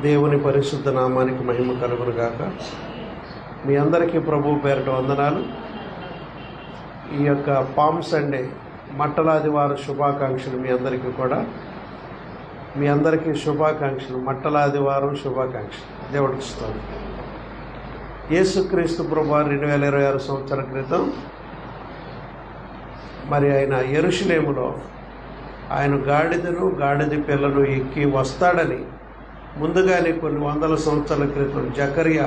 దేవుని పరిశుద్ధ నామానికి మహిమ కలుగును గాక. మీ అందరికీ ప్రభువు పేరిట వందనాలు. ఈ యొక్క పామ్ సండే మట్టలాదివారం శుభాకాంక్షలు మీ అందరికీ శుభాకాంక్షలు. మట్టలాదివారం శుభాకాంక్షలు. దేవుడికి స్తోత్రం. యేసుక్రీస్తు ప్రభువారు 2026 సంవత్సరాల క్రితం మరి ఆయన యెరూషలేములో ఆయన గాడిద పిల్లను ఎక్కి వస్తాడని ముందుగానే కొన్ని వందల సంవత్సరాల క్రితం జకరియా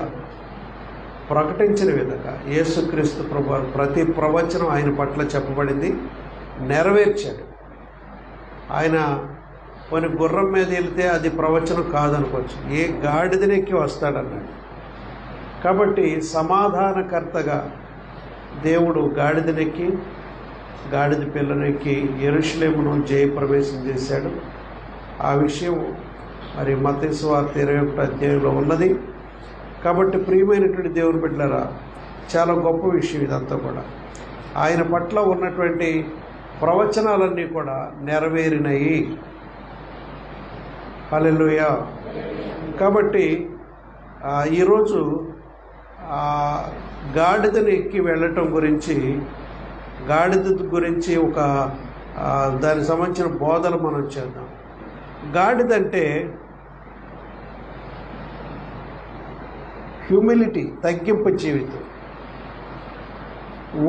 ప్రకటించిన విధంగా యేసుక్రీస్తు ప్రభువారు ప్రతి ప్రవచనం ఆయన పట్ల చెప్పబడింది, నెరవేర్చాడు. ఆయన కొన్ని గుర్రం మీద వెళ్తే అది ప్రవచనం కాదనుకోవచ్చు, ఏ గాడిదనెక్కి వస్తాడన్నాడు. కాబట్టి సమాధానకర్తగా దేవుడు గాడిద పిల్లనెక్కి యెరూషలేమును జయప్రవేశం చేశాడు. ఆ విషయం మరి మత్తయి సువార్త 21వ అధ్యాయంలో ఉన్నది. కాబట్టి ప్రియమైనటువంటి దేవుని బిడ్డలారా, చాలా గొప్ప విషయం ఇదంతా కూడా. ఆయన పట్ల ఉన్నటువంటి ప్రవచనాలన్నీ కూడా నెరవేరినాయి. హల్లెలూయా. కాబట్టి ఈరోజు గాడిదని ఎక్కి వెళ్ళటం గురించి, గాడిద గురించి ఒక దానికి సంబంధించిన బోధలు మనం చేద్దాం. గాడిదంటే హ్యూమిలిటీ, తగ్గింపు జీవితం,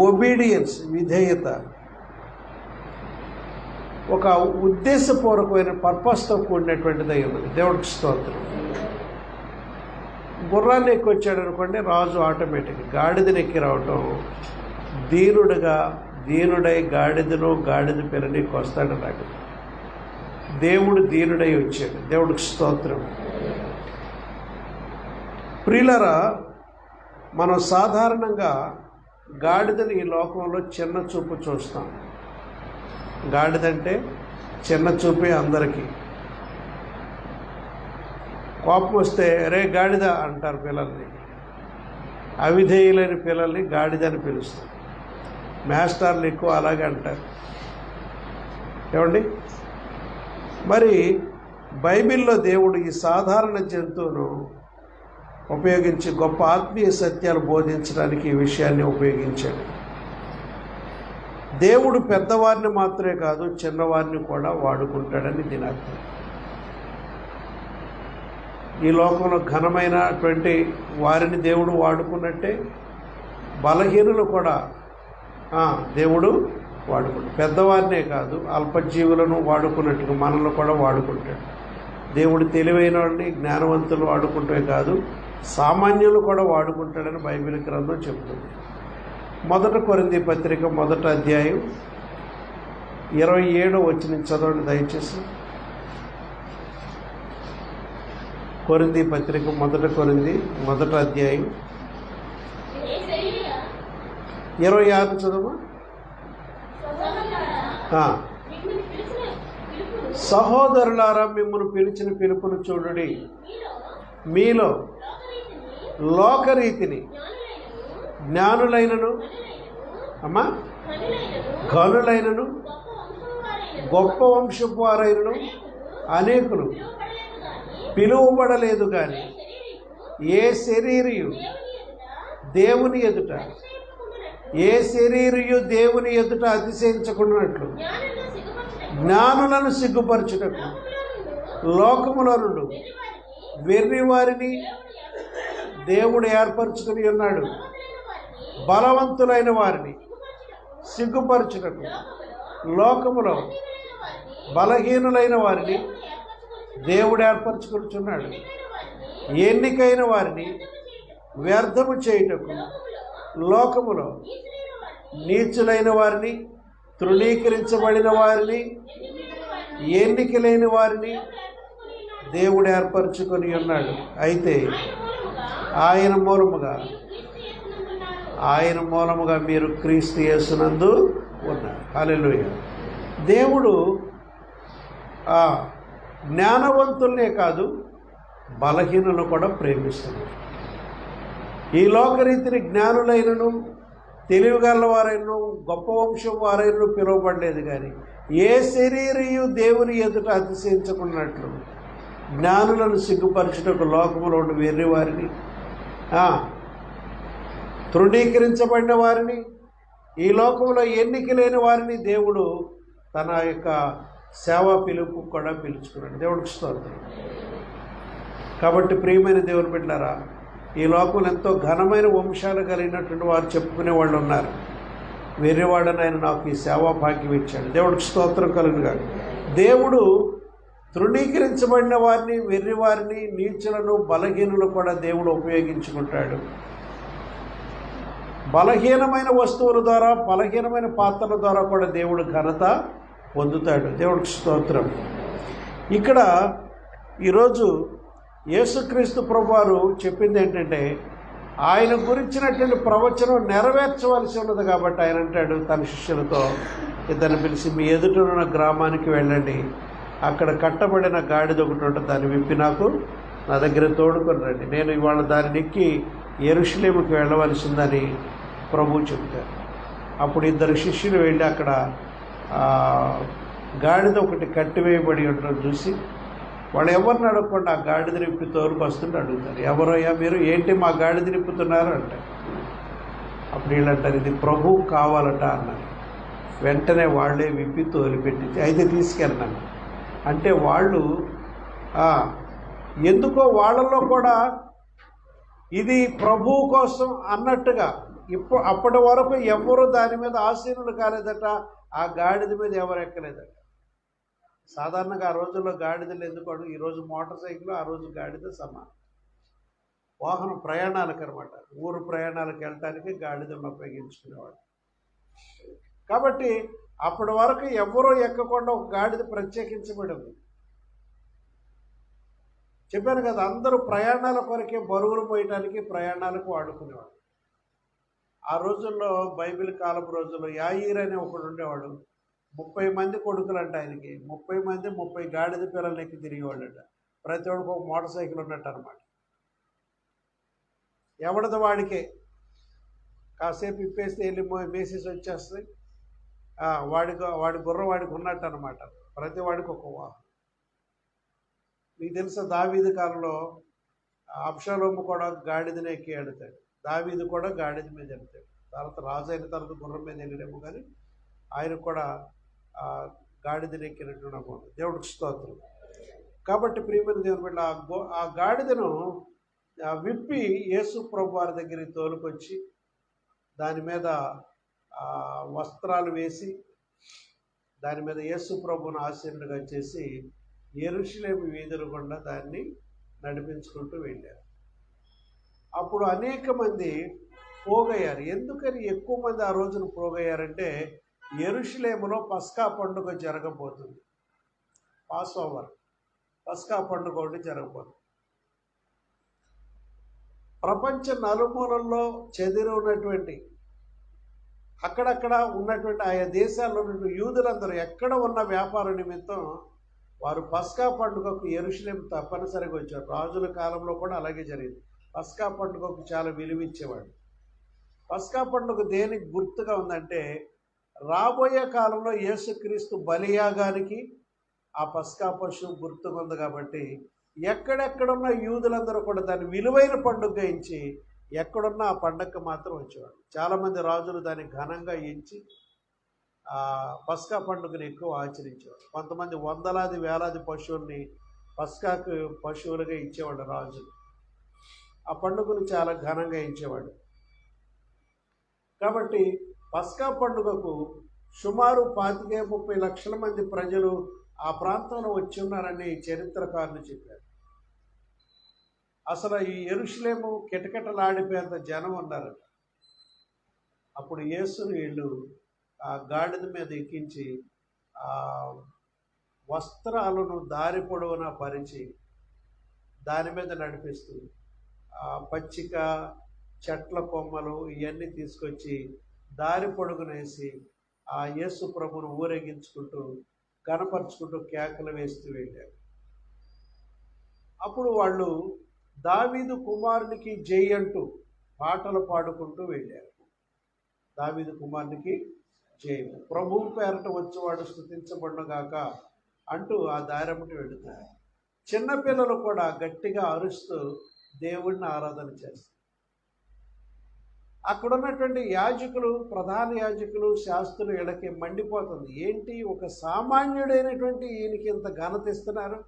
ఒబీడియన్స్, విధేయత, ఒక ఉద్దేశపూర్వకమైన పర్పస్తో కూడినటువంటిదై ఉన్నది. దేవుడికి స్తోత్రం. గుర్రాన్ని ఎక్కి వచ్చాడు అనుకోండి రాజు, ఆటోమేటిక్ గాడిదని ఎక్కి రావటం, దీనుడై గాడిద పిల్లనికి వస్తాడన్నాడు. దేవుడు దీనుడై వచ్చాడు. దేవుడికి స్తోత్రం. ప్రియులారా, మనం సాధారణంగా గాడిదని ఈ లోకంలో చిన్న చూపు చూస్తాం. గాడిదంటే చిన్న చూపే అందరికీ. కోపం వస్తే రే గాడిద అంటారు పిల్లల్ని. అవిధేయులైన పిల్లల్ని గాడిదని పిలుస్తారు. మాస్టర్లు ఎక్కువ అలాగే అంటారు. ఏమండి, మరి బైబిల్లో దేవుడు ఈ సాధారణ జంతువును ఉపయోగించి గొప్ప ఆత్మీయ సత్యాలు బోధించడానికి ఈ విషయాన్ని ఉపయోగించాడు. దేవుడు పెద్దవారిని మాత్రమే కాదు, చిన్నవారిని కూడా వాడుకుంటాడని దీని అర్థం. ఈ లోకంలో ఘనమైనటువంటి వారిని దేవుడు వాడుకున్నట్టే బలహీనులు కూడా దేవుడు వాడుకుంటాడు. పెద్దవారినే కాదు, అల్పజీవులను వాడుకున్నట్టుగా మనల్ని కూడా వాడుకుంటాడు. దేవుడు తెలివైన వాడిని, జ్ఞానవంతులు వాడుకుంటే కాదు, సామాన్యులు కూడా వాడుకుంటాడని బైబిల్ గ్రంథం చెబుతుంది. 1 కొరింథీ పత్రిక 1వ అధ్యాయం 27వ వచనం చదవండి దయచేసి. కొరింథీ పత్రిక 1 కొరింథీ 1వ అధ్యాయం 26 చదువు. సహోదరులారా, మిమ్మల్ని పిలిచిన పిలుపును చూడుడి. మీలో లోకరీతిని జ్ఞానులైనను ఘనులైనను గొప్ప వంశపు వారైనను అనేకులు పిలువబడలేదు కానీ ఏ శరీరియు దేవుని ఎదుట అతిశయించకున్నట్లు జ్ఞానులను సిగ్గుపరచుటకు లోకములో నుండి వెర్రి వారిని దేవుడు ఏర్పరచుకుని ఉన్నాడు. బలవంతులైన వారిని సిగ్గుపరచుటకు లోకములో బలహీనులైన వారిని దేవుడు ఏర్పరచుకుంటున్నాడు. ఎన్నికైన వారిని వ్యర్థము చేయుటకు లోకములో నీచులైన వారిని, తృణీకరించబడిన వారిని, ఎన్నిక లేని వారిని దేవుడు ఏర్పరచుకొని ఉన్నాడు. అయితే ఆయన మూలముగా మీరు క్రీస్తు యేసునందు ఉన్నారు. హల్లెలూయా. దేవుడు జ్ఞానవంతులనే కాదు, బలహీనులను కూడా ప్రేమిస్తున్నాడు. ఈ లోకరీతిని జ్ఞానులైనను తెలివిగలవారైనను గొప్ప వంశం వారైనను పిలువబడలేదు కానీ ఏ శరీరియు దేవుని ఎదుట అతిశయించుకున్నట్లు జ్ఞానులను సిగ్గుపరచుటకు లోకములో ఉండి వెర్రి వారిని, తృణీకరించబడిన వారిని, ఈ లోకంలో ఎన్నిక లేని వారిని దేవుడు తన యొక్క సేవా పిలుపు కూడా పిలుచుకున్నాడు. దేవుడికి స్తోత్రం. కాబట్టి ప్రియమైన దేవుని బిడ్డలారా, ఈ లోకంలో ఎంతో ఘనమైన వంశాలు కలిగినటువంటి వారు చెప్పుకునే వాళ్ళు ఉన్నారు. వెర్రివాడని ఆయన నాకు ఈ సేవా భాగ్యం ఇచ్చాడు. దేవుడికి స్తోత్రం కలుగునుగా. దేవుడు తృణీకరించబడిన వారిని, వెర్రివారిని, నీచులను, బలహీనులు కూడా దేవుడు ఉపయోగించుకుంటాడు. బలహీనమైన వస్తువుల ద్వారా, బలహీనమైన పాత్రల ద్వారా కూడా దేవుడు ఘనత పొందుతాడు. దేవుడికి స్తోత్రం. ఇక్కడ ఈరోజు యేసుక్రీస్తు ప్రభువారు చెప్పింది ఏంటంటే, ఆయన గురించినటువంటి ప్రవచనం నెరవేర్చవలసి ఉన్నది. కాబట్టి ఆయన అంటాడు తన శిష్యులతో, ఇద్దరిని పిలిచి, మీ ఎదుటనున్న గ్రామానికి వెళ్ళండి, అక్కడ కట్టబడిన గాడిద ఒకటి ఉంటుంది, దాన్ని విప్పి నాకు నా దగ్గర తోడుకొని రండి, నేను ఇవాళ దాన్ని ఎక్కి యెరూషలేముకి వెళ్ళవలసిందని ప్రభువు చెప్తారు. అప్పుడు ఇద్దరు శిష్యులు వెళ్ళి అక్కడ గాడిద ఒకటి కట్టివేయబడి ఉండడం చూసి, వాళ్ళు ఎవరిని అడగకుండా ఆ గాడిద నిప్పి తోలుకు వస్తుంటే అడుగుతారు, ఎవరయ్యా మీరు, ఏంటి మా గాడిద నిప్పుతున్నారు అంటే. అప్పుడు వీళ్ళు అంటారు, ఇది ప్రభువు కావాలట అన్నారు. వెంటనే వాళ్ళే విప్పి తోలిపెట్టి, అయితే తీసుకెళ్ళాను అంటే వాళ్ళు ఎందుకో వాళ్ళల్లో కూడా ఇది ప్రభువు కోసం అన్నట్టుగా అప్పటి వరకు ఎవరు దాని మీద ఆసీనులు కాలేదట, ఆ గాడిద మీద ఎవరు ఎక్కలేదట. సాధారణంగా ఆ రోజుల్లో గాడిదలు ఎందుకు, ఈరోజు మోటార్ సైకిల్, ఆ రోజు గాడిద సమానం. వాహనం ప్రయాణాలకు అనమాట, ఊరు ప్రయాణాలకు వెళ్ళటానికి గాడిదలను ఉపయోగించుకునేవాడు. కాబట్టి అప్పటి వరకు ఎవరో ఎక్కకుండా ఒక గాడిద ప్రత్యేకించబడింది. చెప్పాను కదా, అందరూ ప్రయాణాల కొరకే, బరువులు పోయటానికి ప్రయాణాలకు వాడుకునేవాడు. ఆ రోజుల్లో, బైబిల్ కాలపు రోజుల్లో యాయీర్ అనే ఒకడు ఉండేవాడు. 30 మంది కొడుకులంట ఆయనకి. 30 మంది 30 గాడిద పిల్లలు ఎక్కి తిరిగేవాళ్ళట. ప్రతి ఒడికి ఒక మోటార్ సైకిల్ ఉన్నట్టు అనమాట. ఎవడది వాడికే, కాసేపు ఇప్పేస్తే వెళ్ళి మేసేసి వచ్చేస్తుంది. వాడి గుర్రం వాడికి ఉన్నట్టు అనమాట. ప్రతి వాడికి ఒక వాహనం. మీకు తెలుసా, దావీదు కాలంలో అబ్షాలోము కూడా గాడిదనే ఎక్కి ఎడతాడు. దావీదు కూడా గాడిద మీద ఎడతాడు. తర్వాత రాజు అయిన తర్వాత గుర్రం మీద వెళ్ళడేమో, కానీ ఆయన కూడా గాడిదను ఎక్కినట్టు అనుకోండి. దేవుడికి స్తోత్రం. కాబట్టి ప్రియమైన దేవుని బిడ్డ, ఆ గాడిదను విప్పి యేసు ప్రభు వారి దగ్గరికి తోలుకొచ్చి దాని మీద వస్త్రాలు వేసి దాని మీద యేసు ప్రభువును ఆశీనుడిగా చేసి యెరూషలేము వీధుల గుండా దాన్ని నడిపించుకుంటూ వెళ్ళారు. అప్పుడు అనేక మంది పోగయ్యారు. ఎందుకని ఎక్కువ మంది ఆ రోజున పోగయ్యారంటే, యెరూషలేములో పస్కా పండుగ జరగబోతుంది. పాస్ ఓవర్, పస్కా పండుగ ఒకటి జరగబోతుంది. ప్రపంచ నలుమూలల్లో చెదిరి ఉన్నటువంటి, అక్కడక్కడ ఉన్నటువంటి ఆయా దేశాల్లో ఉన్న యూదులందరూ ఎక్కడ ఉన్న వ్యాపార నిమిత్తం వారు పస్కా పండుగకు యెరూషలేము తప్పనిసరిగా వచ్చారు. రాజుల కాలంలో కూడా అలాగే జరిగింది. పస్కా పండుగకు చాలా విలువిచ్చేవాడు. పస్కా పండుగ దేనికి గుర్తుగా ఉందంటే, రాబోయే కాలంలో యేసుక్రీస్తు బలియాగానికి ఆ పస్కా పశువు గుర్తుగా ఉంది. కాబట్టి ఎక్కడెక్కడున్న యూదులందరూ కూడా దాన్ని విలువైన పండుగగా ఎంచి ఎక్కడున్న ఆ పండగకు మాత్రం వచ్చేవాడు. చాలామంది రాజులు దాన్ని ఘనంగా ఎంచి పస్కా పండుగను ఎక్కువ ఆచరించేవాడు. కొంతమంది వందలాది వేలాది పశువుల్ని పస్కాకు పశువులుగా ఇచ్చేవాడు రాజులు. ఆ పండుగను చాలా ఘనంగా ఇచ్చేవాడు. కాబట్టి పస్కా పండుగకు సుమారు 25-30 లక్షల మంది ప్రజలు ఆ ప్రాంతంలో వచ్చి ఉన్నారని చరిత్రకారులు చెప్పారు. అసలు ఈ యెరూషలేము కిటకిటలాడిపోయేంత జనం ఉన్నారట. అప్పుడు యేసుని వీళ్ళు ఆ గాడిద మీద ఎక్కించి ఆ వస్త్రాలను దారి పొడవునా పరిచి దాని మీద నడిపిస్తూ పచ్చిక, చెట్ల కొమ్మలు ఇవన్నీ తీసుకొచ్చి దారి పొడుగునేసి ఆ యేసు ప్రభువును ఊరేగించుకుంటూ కనపరుచుకుంటూ కేకలు వేస్తూ వెళ్ళారు. అప్పుడు వాళ్ళు దావీదు కుమారునికి జై అంటూ పాటలు పాడుకుంటూ వెళ్ళారు. దావీదు కుమారునికి జై, ప్రభువు పేరట వచ్చేవాడు స్తుతించబడునుగాక అంటూ ఆ దారమ్మటి వెళుతారు. చిన్నపిల్లలు కూడా గట్టిగా అరుస్తూ దేవుడిని ఆరాధన చేస్తారు. అక్కడ ఉన్నటువంటి యాజకులు, ప్రధాన యాజకులు, శాస్త్రులు వీళ్ళకి మండిపోతుంది. ఏంటి, ఒక సామాన్యుడైనటువంటి ఈయనకి ఇంత ఘనత ఇస్తున్నారు,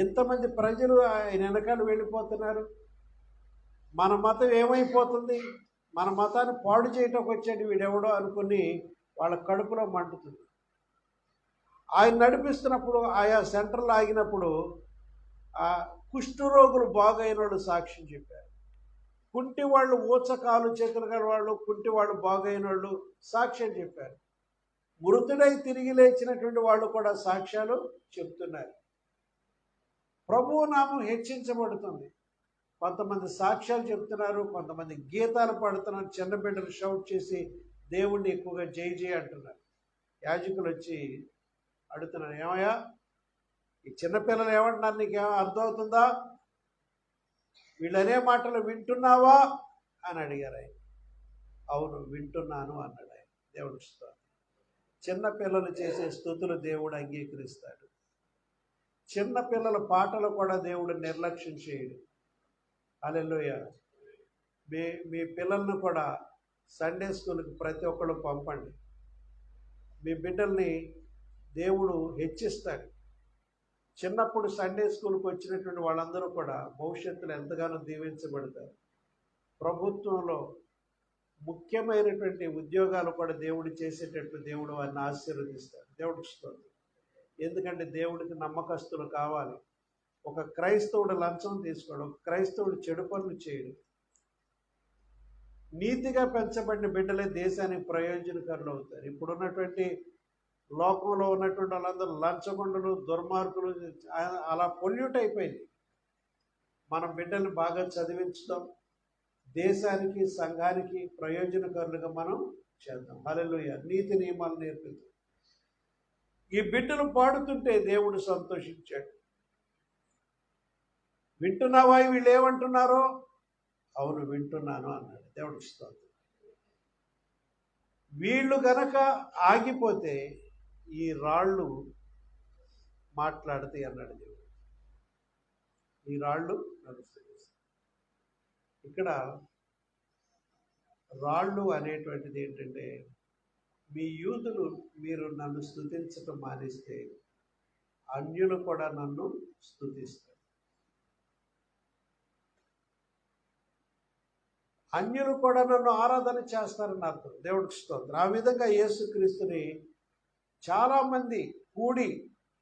ఇంతమంది ప్రజలు ఆయన వెనకాల వెళ్ళిపోతున్నారు, మన మతం ఏమైపోతుంది, మన మతాన్ని పాడు చేయటకు వచ్చాడు వీడెవడో అనుకుని వాళ్ళ కడుపులో మండుతుంది. ఆయన నడిపిస్తున్నప్పుడు ఆయా సెంటర్లు ఆగినప్పుడు ఆ కుష్ఠరోగులు బాగైన వాళ్ళు సాక్ష్యం చెప్పారు. కుంటి వాళ్ళు, ఊచకాలు చేతులు గల వాళ్ళు, కుంటి వాళ్ళు బాగైన వాళ్ళు సాక్ష్యం చెప్పారు. మృతుడై తిరిగి లేచినటువంటి వాళ్ళు కూడా సాక్ష్యాలు చెప్తున్నారు. ప్రభువు నామం హెచ్చించబడుతుంది. కొంతమంది సాక్ష్యాలు చెప్తున్నారు, కొంతమంది గీతాలు పాడుతున్నారు, చిన్న బిడ్డలు షౌట్ చేసి దేవుణ్ణి ఎక్కువగా జై జై అంటున్నారు. యాజకులు వచ్చి అడుగుతున్నారు, ఏమయ్యా ఈ చిన్నపిల్లలు ఏమంటున్నారు, నీకేమో అర్థమవుతుందా, వీళ్ళనే మాటలు వింటున్నావా అని అడిగారు ఆయన. అవును వింటున్నాను అన్నాడు ఆయన. దేవుడు స్తుతి. చిన్నపిల్లలు చేసే స్తుతులు దేవుడు అంగీకరిస్తాడు. చిన్నపిల్లల పాటలు కూడా దేవుడు నిర్లక్ష్యం చేయడు. హల్లెలూయా. మీ పిల్లలను కూడా సండే స్కూల్కి ప్రతి ఒక్కళ్ళు పంపండి. మీ బిడ్డల్ని దేవుడు హెచ్చిస్తాడు. చిన్నప్పుడు సండే స్కూల్కి వచ్చినటువంటి వాళ్ళందరూ కూడా భవిష్యత్తులో ఎంతగానో దీవించబడతారు. ప్రభుత్వంలో ముఖ్యమైనటువంటి ఉద్యోగాలు కూడా దేవుడు చేసేటట్టు దేవుడు వారిని ఆశీర్వదిస్తాడు. దేవుడికి స్తోత్రం. ఎందుకంటే దేవుడికి నమ్మకస్తులు కావాలి. ఒక క్రైస్తవుడు లంచం తీసుకోడు, ఒక క్రైస్తవుడు చెడు పనులు చేయడు. నీతిగా పెంచబడిన బిడ్డలే దేశానికి ప్రయోజనకరులు అవుతారు. ఇప్పుడున్నటువంటి లోకంలో ఉన్నటువంటి వాళ్ళందరూ లంచగొండలు, దుర్మార్గులు, అలా పొల్యూట్ అయిపోయింది. మనం బిడ్డల్ని బాగా చదివించుదాం, దేశానికి సంఘానికి ప్రయోజనకరులుగా మనం చేద్దాం. హల్లెలూయా. నీతి నియమాలు నేర్పిద్దాం. ఈ బిడ్డలు పాడుతుంటే దేవుడు సంతోషించాడు. వింటున్నావా వీళ్ళు ఏమంటున్నారో? అవును వింటున్నాను అన్నాడు. దేవుడు స్తోత్రం. వీళ్ళు గనక ఆగిపోతే ఈ రాళ్ళు మాట్లాడతాయి అన్నాడు దేవుడు. ఈ రాళ్ళు నడుస్తాయి. ఇక్కడ రాళ్ళు అనేటువంటిది ఏంటంటే, మీ యూదులు మీరు నన్ను స్తుతించటం మానేస్తే అన్యులు కూడా నన్ను స్తుతిస్తారు. అన్యులు కూడా నన్ను ఆరాధన చేస్తారని అర్థం. దేవుడికి స్తోత్రం. ఆ విధంగా యేసుక్రీస్తుని చాలామంది కూడి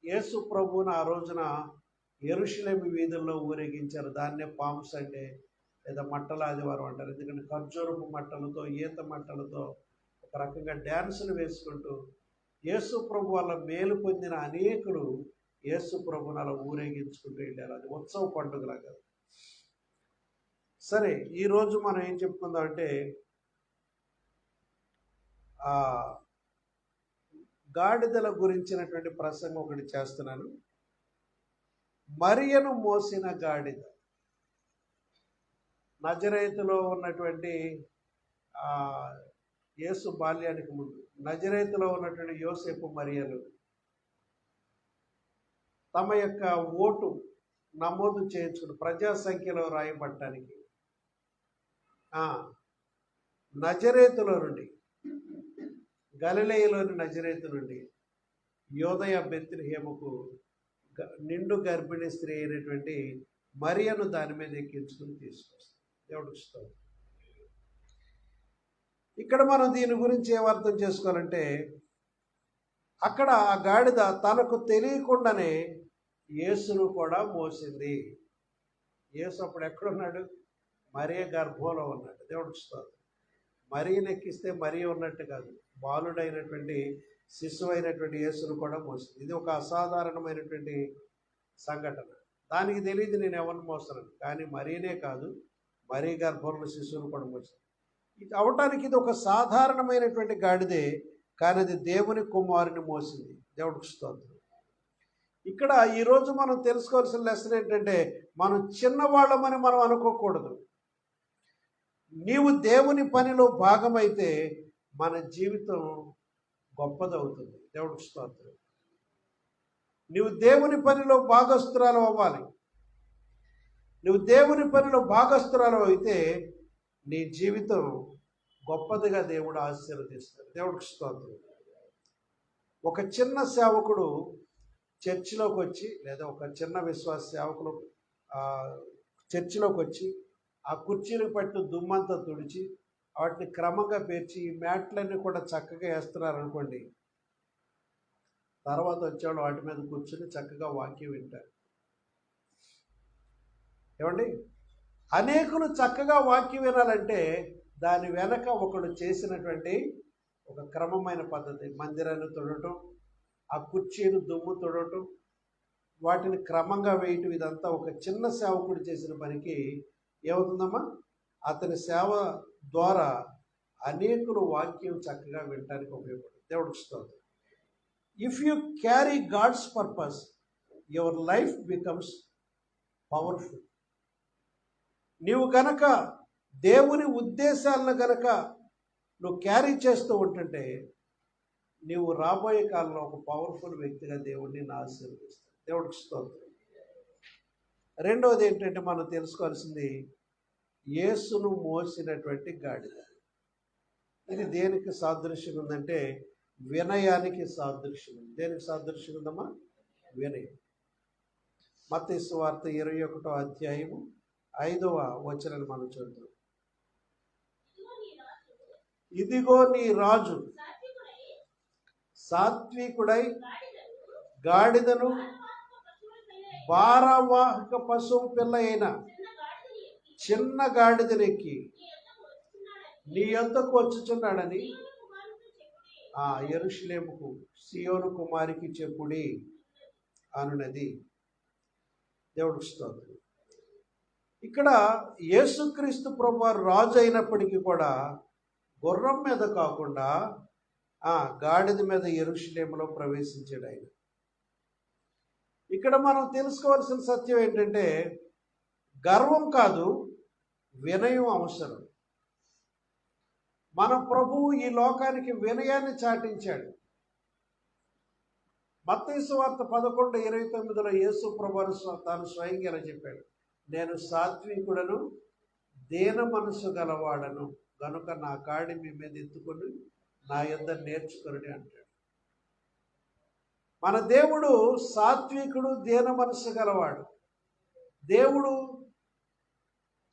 యేసు ప్రభువుని ఆ రోజున యెరూషలేము వీధుల్లో ఊరేగించారు. దాన్నే పామ్ సండే లేదా మట్టల ఆదివారం అంటారు. ఎందుకంటే ఖర్జూరపు మట్టలతో, ఈత మట్టలతో ఒక రకంగా డ్యాన్సులు వేసుకుంటూ యేసు ప్రభు వల్ల మేలు పొందిన అనేకులు యేసు ప్రభుని అలా ఊరేగించుకుంటూ వెళ్ళారు. అది ఉత్సవ పండుగలాగా. సరే, ఈరోజు మనం ఏం చెప్పుకుందాం అంటే, గాడిదల గురించినటువంటి ప్రసంగం ఒకటి చేస్తున్నాను. మరియను మోసిన గాడిద. నజరేతులో ఉన్నటువంటి యేసు బాల్యానికి ముందు నజరేతులో ఉన్నటువంటి యోసేపు, మరియలు తమ యొక్క ఓటు నమోదు చేయించుకుని ప్రజా సంఖ్యలో రాయబడటానికి నజరేతులో నుండి, గలిలయలోని నజరేతు నుండి యోదయ బెత్లెహేముకు నిండు గర్భిణీ స్త్రీ అయినటువంటి మరియను దాని మీద ఎక్కించుకుని తీసుకొస్తాం. దేవుడికి స్తోత్రం. ఇక్కడ మనం దీని గురించి ఏం అర్థం చేసుకోవాలంటే, అక్కడ ఆ గాడిద తనకు తెలియకుండానే యేసును కూడా మోసింది. యేసు అప్పుడు ఎక్కడున్నాడు? మరియ గర్భంలో ఉన్నాడు. దేవుడికి స్తోత్రం. మరియను ఎక్కిస్తే మరియ ఉన్నట్టు కాదు, బాలుడైనటువంటి శిశువు అయినటువంటి యేసును కూడా మోసింది. ఇది ఒక అసాధారణమైనటువంటి సంఘటన. దానికి తెలియదు నేను ఎవరిని మోస్తున్నాను, కానీ మరియనే కాదు, మరీ గర్భంలో శిశువును కూడా మోసింది. ఇది అవటానికి ఇది ఒక సాధారణమైనటువంటి గాడిదే, కానీ అది దేవుని కుమారుని మోసింది. దేవుడికి స్తోత్రం. ఇక్కడ ఈరోజు మనం తెలుసుకోవాల్సిన లెసన్ ఏంటంటే, మనం చిన్నవాళ్ళమని మనం అనుకోకూడదు. నీవు దేవుని పనిలో భాగమైతే మన జీవితం గొప్పదవుతుంది. దేవుడికి స్తోత్రం. నువ్వు దేవుని పనిలో భాగస్తురాలు అవ్వాలి. నువ్వు దేవుని పనిలో భాగస్తురాలు అయితే నీ జీవితం గొప్పదిగా దేవుడు ఆశీర్వదిస్తాడు. దేవుడికి స్తోత్రం. ఒక చిన్న సేవకుడు చర్చిలోకి వచ్చి, లేదా ఒక చిన్న విశ్వాస సేవకులు చర్చిలోకి వచ్చి ఆ కుర్చీలకు పట్టిన దుమ్మంతా తుడిచి వాటిని క్రమంగా పేర్చి ఈ మ్యాట్లన్నీ కూడా చక్కగా వేస్తున్నారు అనుకోండి, తర్వాత వచ్చేవాళ్ళు వాటి మీద కూర్చొని చక్కగా వాక్యం వింటారు. ఏమండి, అనేకులు చక్కగా వాక్యం వినాలంటే దాని వెనక ఒకడు చేసినటువంటి ఒక క్రమమైన పద్ధతి. మందిరాన్ని తొడటం, ఆ కుర్చీలు దుమ్ము తొడటం, వాటిని క్రమంగా వేయటం, ఇదంతా ఒక చిన్న సేవకుడు చేసిన పనికి ఏమవుతుందమ్మా? అతని సేవ ద్వారా అనేకులు వాక్యం చక్కగా వినడానికి ఉపయోగపడుతుంది. దేవుడికి స్తోత్రం. If you carry God's purpose, your life becomes powerful. నీవు గనక దేవుని ఉద్దేశాలను గనక నువ్వు క్యారీ చేస్తూ ఉంటుంటే నీవు రాబోయే కాలంలో ఒక పవర్ఫుల్ వ్యక్తిగా దేవుడిని ఆశీర్వదిస్తాడు. దేవుడికి స్తోత్రం. రెండవది ఏంటంటే మనం తెలుసుకోవాల్సింది, యేసును మోసినటువంటి గాడిద. ఇది దేనికి సాదృశ్యం ఉందంటే వినయానికి సాదృశ్యం ఉంది. దేనికి సాదృశ్యం ఉందమ్మా? వినయం. మత్తయి సువార్త 21వ అధ్యాయము 5వ వచనాన్ని మనం చూద్దాం. ఇదిగో నీ రాజు సాత్వికుడై గాడిదను భారవాహక పశువు పిల్ల అయిన చిన్న గాడిదనెక్కి నీ యొద్దకు వచ్చుచున్నాడని ఆ యెరూషలేముకు సియోను కుమారికి చెప్పుడి అనునది. దేవుడికి స్తోత్రం. ఇక్కడ యేసుక్రీస్తు ప్రభువారు రాజు అయినప్పటికీ కూడా గుర్రం మీద కాకుండా గాడిద మీద యెరూషలేములో ప్రవేశించాడు ఆయన. ఇక్కడ మనం తెలుసుకోవాల్సిన సత్యం ఏంటంటే గర్వం కాదు, వినయం అవసరం. మన ప్రభువు ఈ లోకానికి వినయాన్ని చాటించాడు. మత్తయి సువార్త 11:29లో యేసు ప్రభువు తాను స్వయంగా ఇలా చెప్పాడు, నేను సాత్వికుడను దీన మనసు గలవాడను గనుక నా కాడి మీ మీద ఎత్తుకొని నా యొద్ద నేర్చుకొనుడి అంటాడు. మన దేవుడు సాత్వికుడు, దీన మనసు గలవాడు. దేవుడు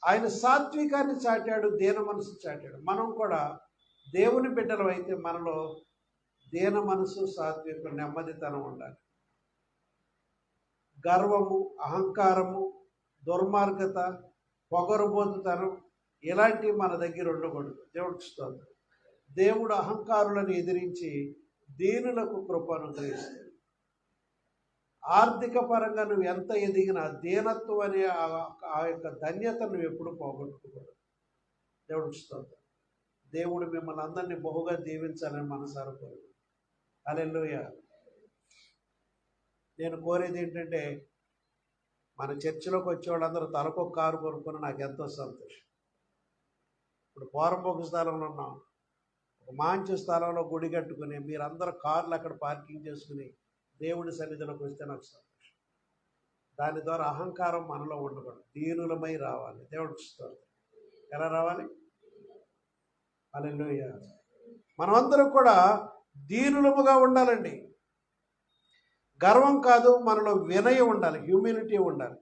ఆయన సాత్వికాన్ని చాటాడు, దీన మనసు చాటాడు. మనం కూడా దేవుని బిడ్డలు అయితే మనలో దీన మనసు, సాత్విక, నెమ్మదితనం ఉండాలి. గర్వము, అహంకారము, దుర్మార్గత, పొగరుబోతుతనం ఇలాంటివి మన దగ్గర ఉండకూడదు. దేవుడికి స్తోత్రం. దేవుడు అహంకారులను ఎదిరించి దీనులకు కృపను అనుగ్రహిస్తాడు. ఆర్థిక పరంగా నువ్వు ఎంత ఎదిగినా దీనత్వం అనే ఆ యొక్క ధన్యతను నువ్వు ఎప్పుడు పోగొట్టుకోకూడదు. దేవుడికి స్తోత్రం. దేవుడు మిమ్మల్ని అందరినీ బహుగా దీవించాలని మనసారా కోరు. హల్లెలూయా. నేను కోరేది ఏంటంటే మన చర్చిలోకి వచ్చే వాళ్ళందరూ తలకు కారు కొనుక్కొని నాకు ఎంతో సంతోషం. ఇప్పుడు పోరంబోకు స్థలంలో ఉన్నాం, ఒక మంచి స్థలంలో గుడి కట్టుకుని మీరందరూ కార్లు అక్కడ పార్కింగ్ చేసుకుని దేవుడి సన్నిధిలోకి వస్తే నాకు సంతోషం. దాని ద్వారా అహంకారం మనలో ఉండకూడదు, దీనులమై రావాలి. దేవుడికి స్తోత్రం. ఎలా రావాలి? హల్లెలూయా. మనమందరం కూడా దీనులముగా ఉండాలండి. గర్వం కాదు, మనలో వినయం ఉండాలి, హ్యూమిలిటీ ఉండాలి.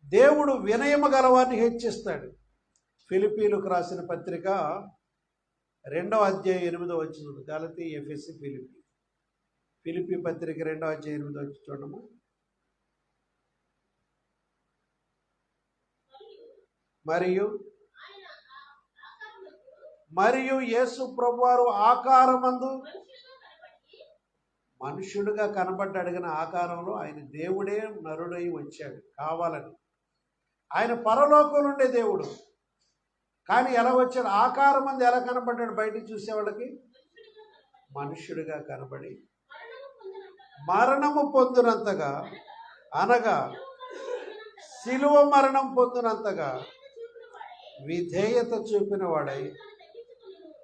దేవుడు వినయము గలవారిని హెచ్చిస్తాడు. ఫిలిప్పీలకు రాసిన పత్రిక 2వ అధ్యాయం 8వ వచనం. గలతీ, ఎఫెసీ, ఫిలిప్పీ పత్రిక 2వ అధ్యాయం 8వ వచనం చూడము. మరియు యేసు ప్రభువారు ఆకారమందు మనుష్యుడిగా కనబడ్డాడు. కానీ ఆకారంలో ఆయన దేవుడే నరుడై వచ్చాడు కావాలని. ఆయన పరలోకం నుండే దేవుడు, కానీ ఎలా వచ్చాడు? ఆకారం మంది ఎలా కనబడ్డాడు? బయటికి చూసేవాళ్ళకి మనుష్యుడిగా కనబడి మరణము పొందినంతగా, అనగా శిలువ మరణం పొందినంతగా విధేయత చూపిన వాడై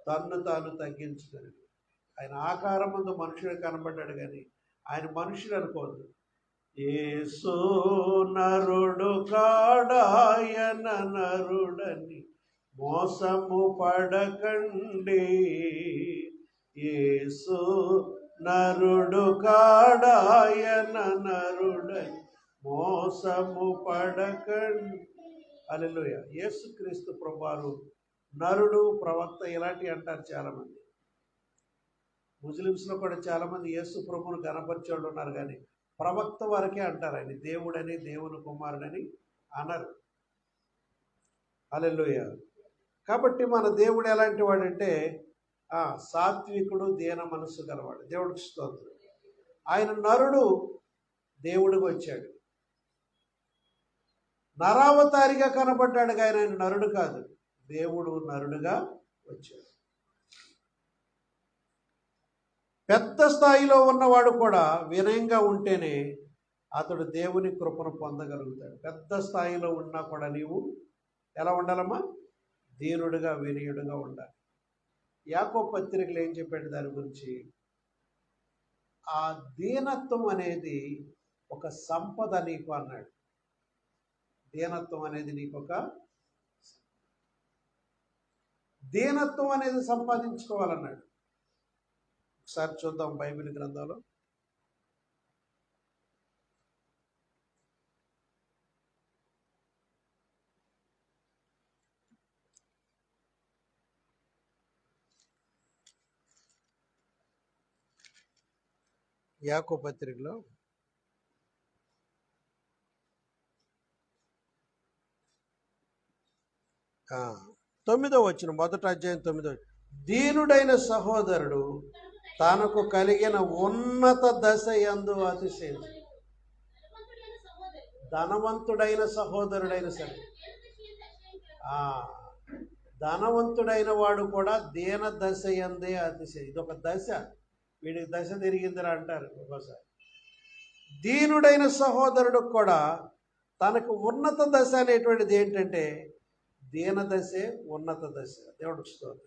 తన్ను తాను తగ్గించుకొని ఆయన ఆకారం ముందు మనుషుడు కనబడ్డాడు, కానీ ఆయన మనుషులు అనుకోవద్దు. యేసు నరుడు కాడాయన నరుడని మోసము పడకండి. యేసు నరుడు కాడాయన నరుడని మోసము పడకండి. హల్లెలూయా. యేసుక్రీస్తు ప్రభువారు నరుడు, ప్రవక్త ఇలాంటివి అంటారు చాలామంది. ముస్లిమ్స్లో కూడా చాలామంది యేసు ప్రభువును గణపరిచే వాళ్ళు ఉన్నారు, కానీ ప్రవక్త వరకే అంటారు. ఆయన దేవుడని, దేవుని కుమారుడని అనరు. హల్లెలూయా. కాబట్టి మన దేవుడు ఎలాంటి వాడంటే సాత్వికుడు, దీన మనస్సు గలవాడు. దేవుడికి స్తోత్రం. ఆయన నరుడు, దేవుడికి వచ్చాడు. నరావతారిగా కనబడ్డాడు, కానీ ఆయన నరుడు కాదు, దేవుడు నరుడుగా వచ్చాడు. పెద్ద స్థాయిలో ఉన్నవాడు కూడా వినయంగా ఉంటేనే అతడు దేవుని కృపను పొందగలుగుతాడు. పెద్ద స్థాయిలో ఉన్నా కూడా నీవు ఎలా ఉండాలమ్మా? దీనుడుగా, వినయుడుగా ఉండాలి. యాకోబు పత్రికలు ఏం చెప్పాడు దాని గురించి? ఆ దీనత్వం అనేది ఒక సంపద నీకు అన్నాడు. దీనత్వం అనేది నీకు ఒక దీనత్వం అనేది సంపాదించుకోవాలన్నాడు. ఒకసారి చూద్దాం బైబిల్ గ్రంథంలో. యాకోబు పత్రికలో 9వ వచనం, మొదటి అధ్యాయం 9వ. దీనుడైన సహోదరుడు తనకు కలిగిన ఉన్నత దశ యందు అతిశయించు. ధనవంతుడైన సహోదరుడైన సరే, ధనవంతుడైన వాడు కూడా దీన దశ యందే అతిశయం. ఇదొక దశ, వీడికి దశ తిరిగిందిరా అంటారు ఒక్కోసారి. దీనుడైన సహోదరుడు కూడా తనకు ఉన్నత దశ అనేటువంటిది ఏంటంటే దీన దశే ఉన్నత దశ. దేవుడికి స్తోత్రం.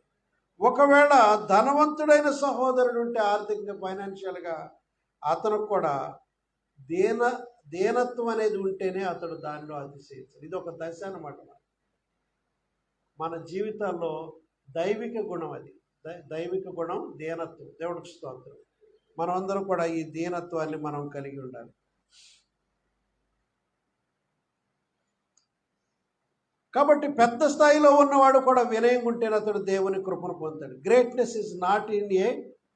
ఒకవేళ ధనవంతుడైన సహోదరుడు ఉంటే ఆర్థికంగా, ఫైనాన్షియల్గా అతనికి కూడా దీనత్వం అనేది ఉంటేనే అతడు దానిలో అతిశయించాడు. ఇది ఒక దశ అన్నమాట. మన జీవితాల్లో దైవిక గుణం అది. దైవిక గుణం దీనత్వం. దేవుడికి స్తోత్రం. మనమందరం కూడా ఈ దీనత్వాన్ని మనం కలిగి ఉండాలి. కాబట్టి పెద్ద స్థాయిలో ఉన్నవాడు కూడా వినయంగా ఉంటేనే అతడు దేవుని కృపను పొందుతాడు. Greatness is not in a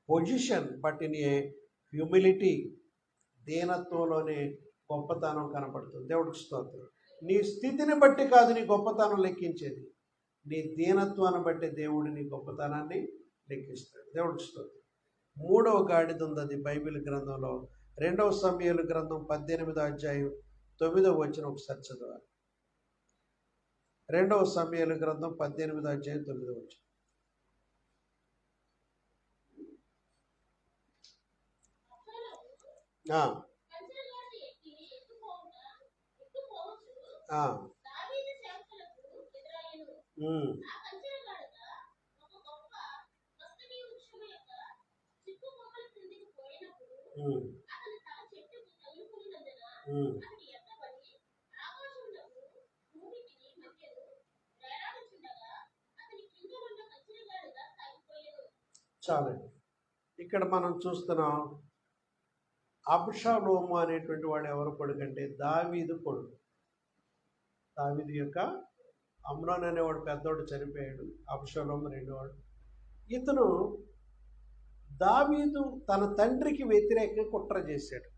position but in a humility. దీనత్వంలోనే గొప్పతనం కనపడుతుంది. దేవుడికి స్తోత్రం. నీ స్థితిని బట్టి కాదు నీ గొప్పతనం లెక్కించేది, నీ దీనత్వాన్ని బట్టి దేవుడు నీ గొప్పతనాన్ని లెక్కిస్తాడు. దేవుడికి స్తోత్రం. 3వ గాడిద ఉంది, అది బైబిల్ గ్రంథంలో 2వ సమూయేలు గ్రంథం 18వ అధ్యాయం 9వ వచనం ఒకసారి చదవాలి. 2వ సమూయేలు గ్రంథం 18వ అధ్యాయం 9వ వచనం. చాలండి. ఇక్కడ మనం చూస్తున్నాం అబ్షాలోము అనేటువంటి వాడు ఎవరు కొడుకంటే దావీదు కొడుకు. దావీదు యొక్క అమ్నోన్ అనేవాడు పెద్దవాడు చనిపోయాడు, అబ్షాలోము రెండోవాడు. ఇతను దావీదు తన తండ్రికి వ్యతిరేకంగా కుట్ర చేశాడు.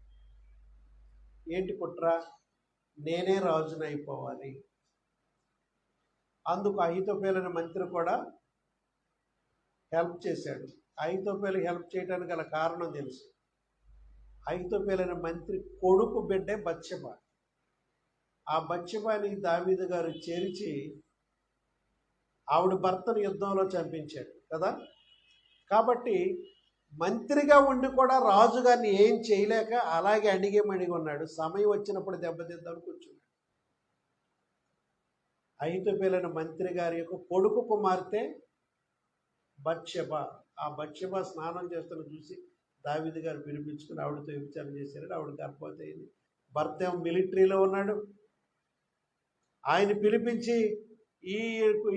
ఏంటి కుట్ర? నేనే రాజుని అయిపోవాలి. అందుకు అహీతోఫెలు అనే మంత్రి కూడా హెల్ప్ చేశాడు. అహీతోఫెలు హెల్ప్ చేయడానికి గల కారణం తెలుసు. అహీతోఫెలు అనే మంత్రి కొడుకు బిడ్డే బత్షెబ. ఆ బత్షెబని దావీదు గారు చేర్చి ఆవిడ భర్తను యుద్ధంలో చంపించాడు కదా. కాబట్టి మంత్రిగా ఉండి కూడా రాజుగారిని ఏం చేయలేక అలాగే అడిగి ఉన్నాడు. సమయం వచ్చినప్పుడు దెబ్బతిద్దామని కూర్చున్నాడు. అహీతోఫెలు అనే మంత్రి గారి యొక్క కొడుకు కుమార్తె బత్షెబ. ఆ బత్షెబ స్నానం చేస్తున్న చూసి దావీదు గారు పిలిపించుకుని ఆవిడతో విచారణ చేశారని ఆవిడ గర్భవతి అయింది. భర్త ఏమో మిలిటరీలో ఉన్నాడు. ఆయన పిలిపించి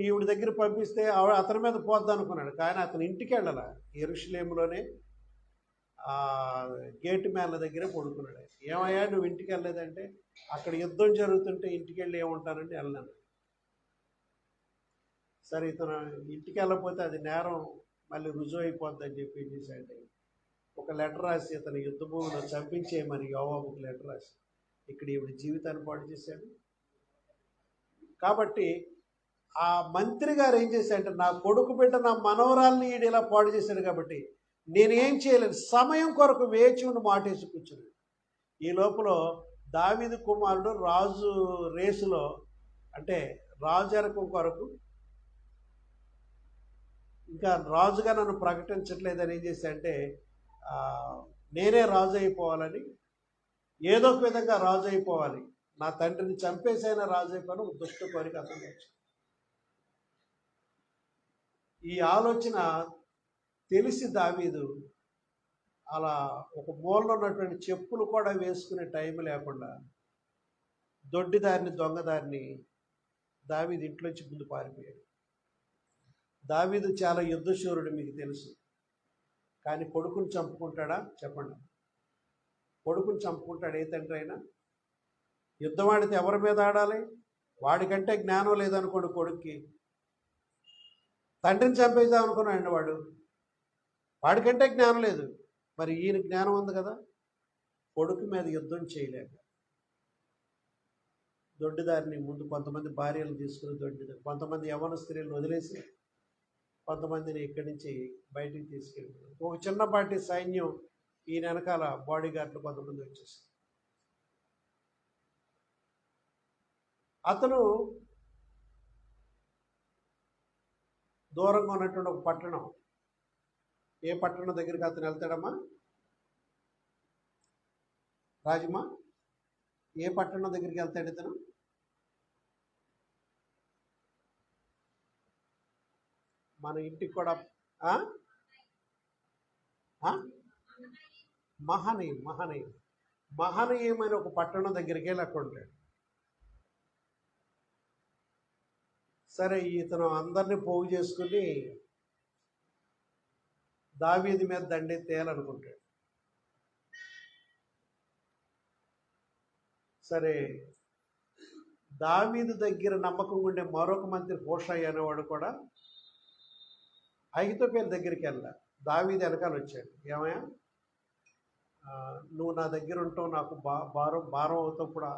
ఈవిడ దగ్గర పంపిస్తే అతని మీద పోద్దాం అనుకున్నాడు. కానీ అతను ఇంటికి వెళ్ళాల, యెరూషలేములోనే గేటు మేళ్ళ దగ్గరే పడుకున్నాడు. ఏమయ్యా నువ్వు ఇంటికి వెళ్ళలేదంటే, అక్కడ యుద్ధం జరుగుతుంటే ఇంటికి వెళ్ళి ఏముంటానంటే వెళ్ళాను. సరే ఇతను ఇంటికి వెళ్ళకపోతే అది నేరం మళ్ళీ రుజువు అయిపోద్దని చెప్పి ఏం చేశాడంటే, ఒక లెటర్ రాసి అతను యుద్ధ భూమిలో చంపించేయమని యోవాబుకు లెటర్ రాసి ఇక్కడ ఈవిడ జీవితాన్ని పాడు చేశాడు. కాబట్టి ఆ మంత్రి గారు ఏం చేశాడంటే, నా కొడుకు బిడ్డ నా మనవరాల్ని ఈడు ఇలా పాడు చేశాడు కాబట్టి నేనేం చేయలేను, సమయం కొరకు వేచి ఉండి మాటేసి కూర్చున్నాడు. ఈ లోపల దావీదు కుమారుడు రాజు రేసులో, అంటే రాజరకం కొరకు ఇంకా రాజుగా నన్ను ప్రకటించట్లేదని ఏం చేశాడంటే, నేనే రాజు అయిపోవాలని, ఏదో ఒక విధంగా రాజు అయిపోవాలి, నా తండ్రిని చంపేసైనా రాజు అయిపోయిన ఒక దుష్ట కోరిక అతను వచ్చింది. ఈ ఆలోచన తెలిసి దావీదు అలా ఒక మూలలో ఉన్నటువంటి చెప్పులు కూడా వేసుకునే టైం లేకుండా దొడ్డిదారిని దొంగదారిని దావీదు ఇంట్లోంచి ముందు పారిపోయాడు. దావీదు చాలా యుద్ధశూరుడు మీకు తెలుసు. కానీ కొడుకుని చంపుకుంటాడా చెప్పండి? కొడుకుని చంపుకుంటాడు ఏ తండ్రి అయినా? యుద్ధం ఆడితే ఎవరి మీద ఆడాలి? వాడికంటే జ్ఞానం లేదనుకోండి కొడుక్కి, తండ్రిని చంపేద్దాం అనుకున్నాడు వాడు, వాడికంటే జ్ఞానం లేదు. మరి ఈయన జ్ఞానం ఉంది కదా, కొడుకు మీద యుద్ధం చేయలేక దొడ్డిదారిని ముందు కొంతమంది భార్యలు తీసుకుని కొంతమంది యవ్వన స్త్రీలను వదిలేసి కొంతమందిని ఇక్కడి నుంచి బయటికి తీసుకెళ్ళిపోయారు. ఒక చిన్నపాటి సైన్యం ఈయన వెనకాల బాడీ గార్డులు కొంతమంది వచ్చేసారు. అతను దూరంగా ఉన్నటువంటి ఒక పట్టణం, ఏ పట్టణం దగ్గరికి అతను వెళ్తాడమ్మా రాజమ్మా? ఏ పట్టణం దగ్గరికి వెళ్తాడు ఇతను? మన ఇంటికి కూడా మహనీయమైన ఒక పట్టణం దగ్గరికి వెళ్ళి అక్కడ ఉంటాడు. సరే ఇతను అందరినీ పోగు చేసుకుని దావీదు మీద దండెత్తేయాలనుకుంటాడు. సరే దావీదు దగ్గర నమ్మకం ఉండే మరొక మంత్రి హూషై అనేవాడు కూడా అహీతోపెలు దగ్గరికి వెళ్ళా. దావీదు వెనకాల వచ్చాడు. ఏమయ్యా నువ్వు నా దగ్గర ఉంటావు, నాకు భారం అవుతావు, ఇప్పుడు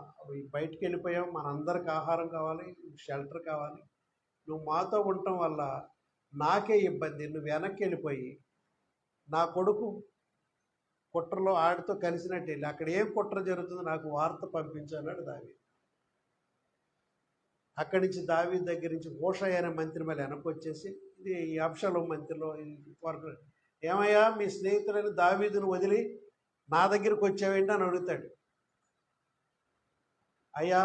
బయటికి వెళ్ళిపోయావు, మనందరికి ఆహారం కావాలి, షెల్టర్ కావాలి, నువ్వు మాతో ఉండటం వల్ల నాకే ఇబ్బంది, నువ్వు వెనక్కి వెళ్ళిపోయి నా కొడుకు కుట్రలో ఆడితో కలిసినట్టు వెళ్ళి అక్కడ ఏం కుట్ర జరుగుతుందో నాకు వార్త పంపించు అన్నాడు దావీదు. అక్కడి నుంచి దావీదు దగ్గర నుంచి హూషై అనే మంత్రి మళ్ళీ వెనక్కి వచ్చేసి, ఇది అబ్షాలోము మంత్రిలో వరకు, ఏమయ్యా మీ స్నేహితులని దావీదును వదిలి నా దగ్గరికి వచ్చావేంటి అని అడుగుతాడు. అయ్యా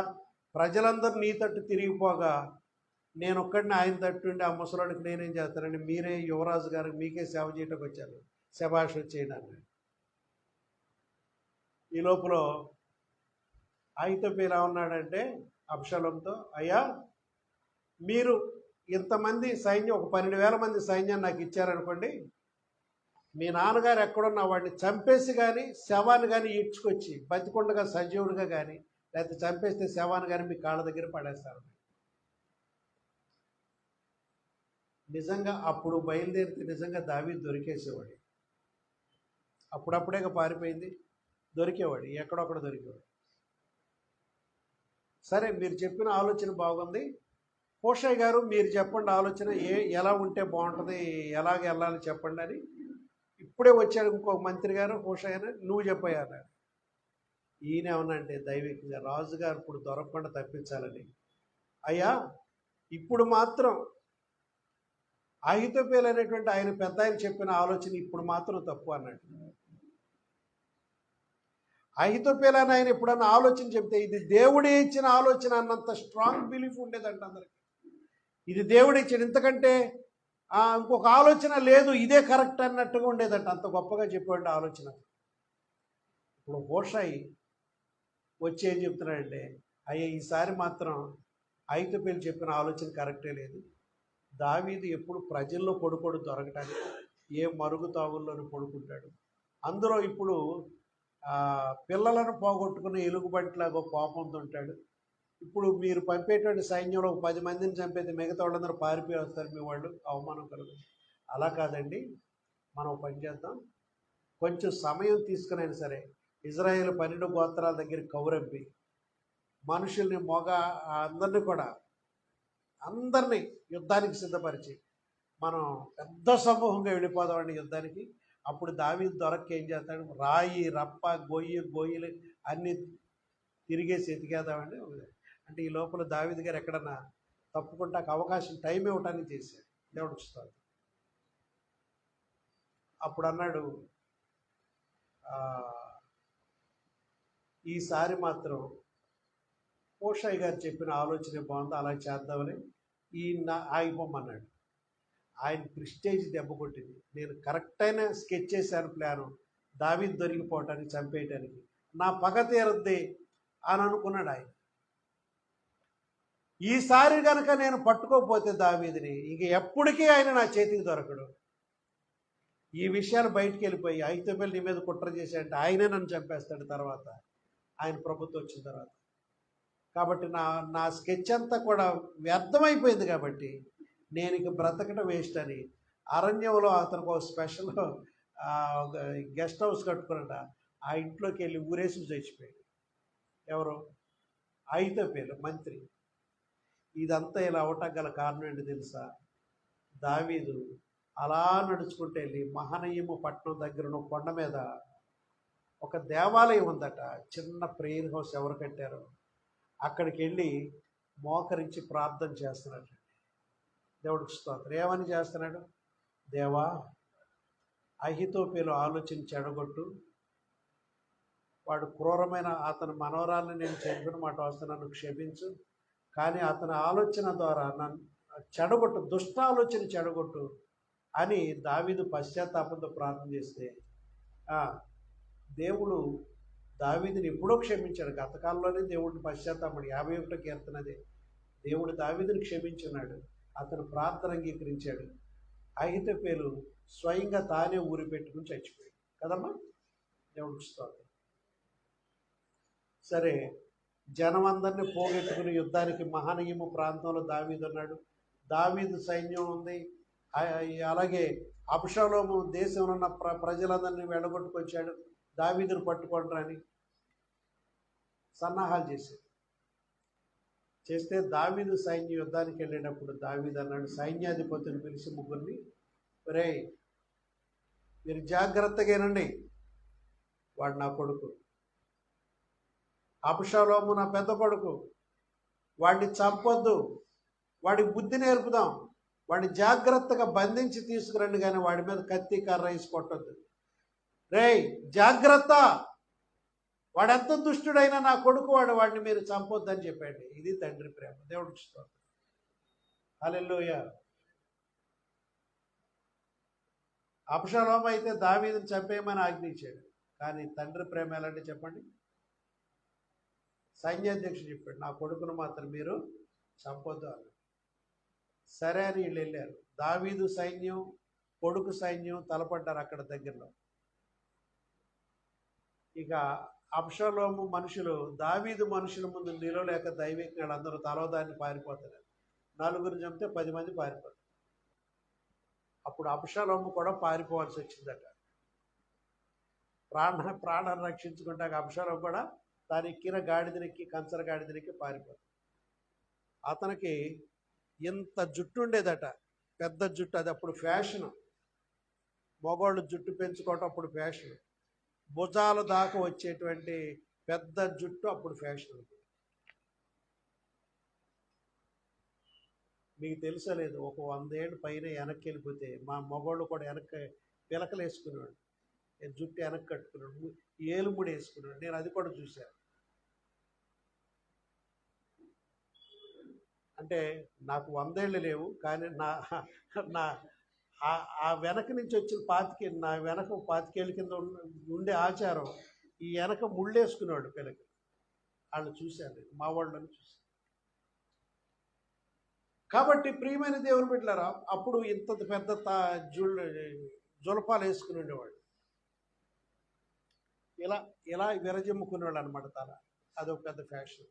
ప్రజలందరూ నీ తట్టు తిరిగిపోగా నేను ఒక్కడిని ఆయన తట్టుండి ఆ ముసలాడికి నేనేం చేస్తానండి, మీరే యువరాజు గారికి మీకే సేవ చేయడానికి వచ్చాను, శభాష్ వచ్చేయండి అన్నాడు. ఈ లోపల అహీతోపెలు ఏమన్నాడంటే అబ్షాలోముతో, అయ్యా మీరు ఇంతమంది సైన్యం, ఒక 12,000 మంది సైన్యాన్ని నాకు ఇచ్చారనుకోండి, మీ నాన్నగారు ఎక్కడున్నా వాడిని చంపేసి కానీ శవాన్ని కానీ ఈడ్చుకొచ్చి బతికొండగా సజీవుడిగా కానీ లేకపోతే చంపేస్తే శవాన్ని కానీ మీ కాళ్ళ దగ్గర పడేస్తారు. నిజంగా అప్పుడు బయలుదేరితే నిజంగా దావీదు దొరికేసేవాడు. అప్పుడప్పుడే పారిపోయింది, దొరికేవాడు, ఎక్కడొక్కడ దొరికేవాడు. సరే మీరు చెప్పిన ఆలోచన బాగుంది, హూషై గారు మీరు చెప్పండి ఆలోచన ఎలా ఉంటే బాగుంటుంది, ఎలాగ వెళ్ళాలి చెప్పండి అని ఇప్పుడే వచ్చాడు ఇంకొక మంత్రి గారు, హూషై అని, నువ్వు చెప్పాయి అన్నాడు. ఈయన ఏమన్నంటే దైవికంగా రాజుగారు ఇప్పుడు దొరకకుండా తప్పించాలని, అయ్యా ఇప్పుడు మాత్రం అహీతోపెలు అనేటువంటి ఆయన పెద్ద ఆయన చెప్పిన ఆలోచన ఇప్పుడు మాత్రం తప్పు అన్నాడు. అహీతోపెలు అని ఆయన ఎప్పుడన్నా ఆలోచన చెప్తే ఇది దేవుడే ఇచ్చిన ఆలోచన అన్నంత స్ట్రాంగ్ బిలీఫ్ ఉండేదంట అందరికి. ఇది దేవుడు ఇచ్చిన, ఇంతకంటే ఇంకొక ఆలోచన లేదు, ఇదే కరెక్ట్ అన్నట్టుగా ఉండేదంట. అంత గొప్పగా చెప్పేవాడి ఆలోచన. ఇప్పుడు హోషాయి వచ్చి ఏం చెప్తున్నాడంటే, అయ్యా ఈసారి మాత్రం అహీతోపెలు చెప్పిన ఆలోచన కరెక్టే లేదు. దావీదు ఎప్పుడు ప్రజల్లో పడుకోడు దొరకటానికి, ఏ మరుగుతావుల్లోనూ పడుకుంటాడు. అందులో ఇప్పుడు పిల్లలను పోగొట్టుకుని ఎలుగుబంటిలాగా కోపంతో ఉంటాడు. ఇప్పుడు మీరు పంపేటువంటి సైన్యంలో ఒక 10 మందిని చంపేది మిగతా వాళ్ళందరూ పారిపోయి వస్తారు, మీ వాళ్ళు అవమానం కలుగుతుంది. అలా కాదండి, మనం పని చేద్దాం, కొంచెం సమయం తీసుకునైనా సరే ఇజ్రాయేల్ 12 గోత్రాల దగ్గర కౌరంపి మనుషుల్ని అందరినీ యుద్ధానికి సిద్ధపరిచి మనం పెద్ద సమూహంగా వెళ్ళిపోదామండి యుద్ధానికి. అప్పుడు దావీదు దొరక్క ఏం చేస్తాడు, రాయి రప్ప గొయ్యిలు అన్నీ తిరిగేసి ఎతికేద్దామండి. అంటే ఈ లోపల దావీదు గారు ఎక్కడన్నా తప్పుకుంటా అవకాశం టైం ఇవ్వటానికి చేశాడు. దేవుడు చూస్తాడు. అప్పుడు అన్నాడు, ఈసారి మాత్రం హోషాయి గారు చెప్పిన ఆలోచన బాగుంది, అలా చేద్దామని ఆగిపోమన్నాడు. ఆయన ప్రిస్టేజ్ దెబ్బ కొట్టింది. నేను కరెక్ట్ అయిన స్కెచ్ చేశాను ప్లాను, దావీదు దొరికిపోవటానికి, చంపేయటానికి, నా పగ తీరద్ది అని అనుకున్నాడు ఆయన. ఈసారి కనుక నేను పట్టుకోకపోతే దావీదుని ఇంక ఎప్పటికీ ఆయన నా చేతికి దొరకడు. ఈ విషయాలు బయటికి వెళ్ళిపోయి అహీతోపెలు నీ మీద కుట్ర చేశాడంటే ఆయనే నన్ను చంపేస్తాడు తర్వాత, ఆయన ప్రభుత్వం వచ్చిన తర్వాత. కాబట్టి నా స్కెచ్ అంతా కూడా వ్యర్థమైపోయింది. కాబట్టి నేను ఇక బ్రతకడం వేస్ట్ అని అరణ్యంలో అతనికి ఒక స్పెషల్ గెస్ట్ హౌస్ కట్టుకున్నాడ. ఆ ఇంట్లోకి వెళ్ళి ఊరేసి చచ్చిపోయాడు. ఎవరు? అహీతోపెలు మంత్రి. ఇదంతా ఇలా అవటం గల కారణం ఏంటి తెలుసా? దావీదు అలా నడుచుకుంటూ వెళ్ళి మహనయీము పట్టణం దగ్గర ఉన్న కొండ మీద ఒక దేవాలయం ఉందట, చిన్న ప్రేయర్ హౌస్ ఎవరు కట్టారో అక్కడికి వెళ్ళి మోకరించి ప్రార్థన చేస్తున్నాడు. దేవుడికి స్తోత్రం. ఏమని చేస్తున్నాడు? దేవా, అహీతోపెలు ఆలోచన చెడగొట్టు, వాడు క్రూరమైన అతని మనవరాలను నేను చెప్పిన మాట వస్తే నన్ను క్షమించు, కానీ అతని ఆలోచన ద్వారా నన్ను చెడగొట్టు, దుష్ట ఆలోచన చెడగొట్టు అని దావీదు పశ్చాత్తాపంతో ప్రార్థన చేస్తే దేవుడు దావీదుని ఎప్పుడో క్షమించాడు. గతకాలంలోనే దేవుడిని పశ్చాత్తాపడి 51వ కీర్తనదే, దేవుడు దావీదుని క్షమించున్నాడు, అతను ప్రార్థన అంగీకరించాడు. అహీతోపెలు స్వయంగా తానే ఊరి పెట్టుకుని చచ్చిపోయాడు కదమ్మా. దేవుడికి స్తోత్రం. సరే, జనం అందరినీ పోగొట్టుకుని యుద్ధానికి మహనయీము ప్రాంతంలో దావీదు ఉన్నాడు. దావీదు సైన్యం ఉంది. అలాగే అబ్షాలోము దేశంలో ఉన్న ప్రజలందరినీ వెళ్ళగొట్టుకొచ్చాడు, దావీదును పట్టుకుంటారని సన్నాహాలు చేస్తే దావీదు సైన్య యుద్ధానికి వెళ్ళేటప్పుడు దావీదు అన్నాడు, సైన్యాధిపతిని పిలిచి ముగ్గురిని, రే మీరు జాగ్రత్తగానండి, వాడు నా కొడుకు, అబ్షాలోము నా పెద్ద కొడుకు, వాడిని చంపొద్దు, వాడికి బుద్ధి నేర్పుదాం, వాడిని జాగ్రత్తగా బంధించి తీసుకురండి, కానీ వాడి మీద కత్తి కర్ర వేసి కొట్టొద్దు. రేయ్ జాగ్రత్త, వాడెంత దుష్టుడైనా నా కొడుకు, వాడిని మీరు చంపొద్దని చెప్పాడు. ఇది తండ్రి ప్రేమ. దేవుడికి స్తోత్రం. హల్లెలూయా. అబ్షాలోము అయితే దావీదుని చంపేయమని ఆజ్ఞించాడు, కానీ తండ్రి ప్రేమ ఎలాంటి చెప్పండి? సైన్యాధ్యక్షుడు చెప్పాడు, నా కొడుకును మాత్రం మీరు చంపొద్దు అన్నాడు. సరే అని వీళ్ళు వెళ్ళారు. దావీదు సైన్యం, కొడుకు సైన్యం తలపడ్డారు అక్కడ దగ్గరలో. ఇక అబ్షాలోము మనుషులు దావీదు మనుషుల ముందు నిలవలేక దైవికులు అందరూ తలవదాన్ని పారిపోతారు. 4 చంపితే 10 మంది పారిపోతారు. అప్పుడు అబ్షాలోము కూడా పారిపోవాల్సి వచ్చిందట. ప్రాణాన్ని రక్షించుకుంటే అబ్షాలోము కూడా దాని ఎక్కిన గాడిదనెక్కి, కంచర గాడిదనెక్కి పారిపోతాడు. అతనికి ఇంత జుట్టు ఉండేదట, పెద్ద జుట్టు. అది అప్పుడు ఫ్యాషను, మగవాళ్ళు జుట్టు పెంచుకోవటం అప్పుడు ఫ్యాషన్. భుజాల దాకా వచ్చేటువంటి పెద్ద జుట్టు అప్పుడు ఫ్యాషన్. మీకు తెలుసలేదు, ఒక 100 ఏళ్ళు పైన వెనక్కి వెళ్ళిపోతే మా మగవాళ్ళు కూడా వెనక్కి పిలకలు వేసుకునేవాడు, జుట్టు వెనక్కి కట్టుకున్నాడు, ఏలుముడి వేసుకున్నాడు. నేను అది కూడా చూశాను. అంటే నాకు 100 ఏళ్ళు లేవు, కానీ నా ఆ వెనక నుంచి వచ్చిన నా వెనక 25 కింద ఉండే ఆచారం, ఈ వెనక ముళ్ళేసుకునేవాడు పిల్లకి. వాళ్ళు చూశాను, మా వాళ్ళని చూశాను. కాబట్టి ప్రియమైన దేవుని బిడ్డలారా, అప్పుడు ఇంత పెద్ద జులపాలు వేసుకుని ఉండేవాడు. ఇలా ఇలా విరజిమ్ముకునేవాడు అనమాట తల. అదొక పెద్ద ఫ్యాషన్.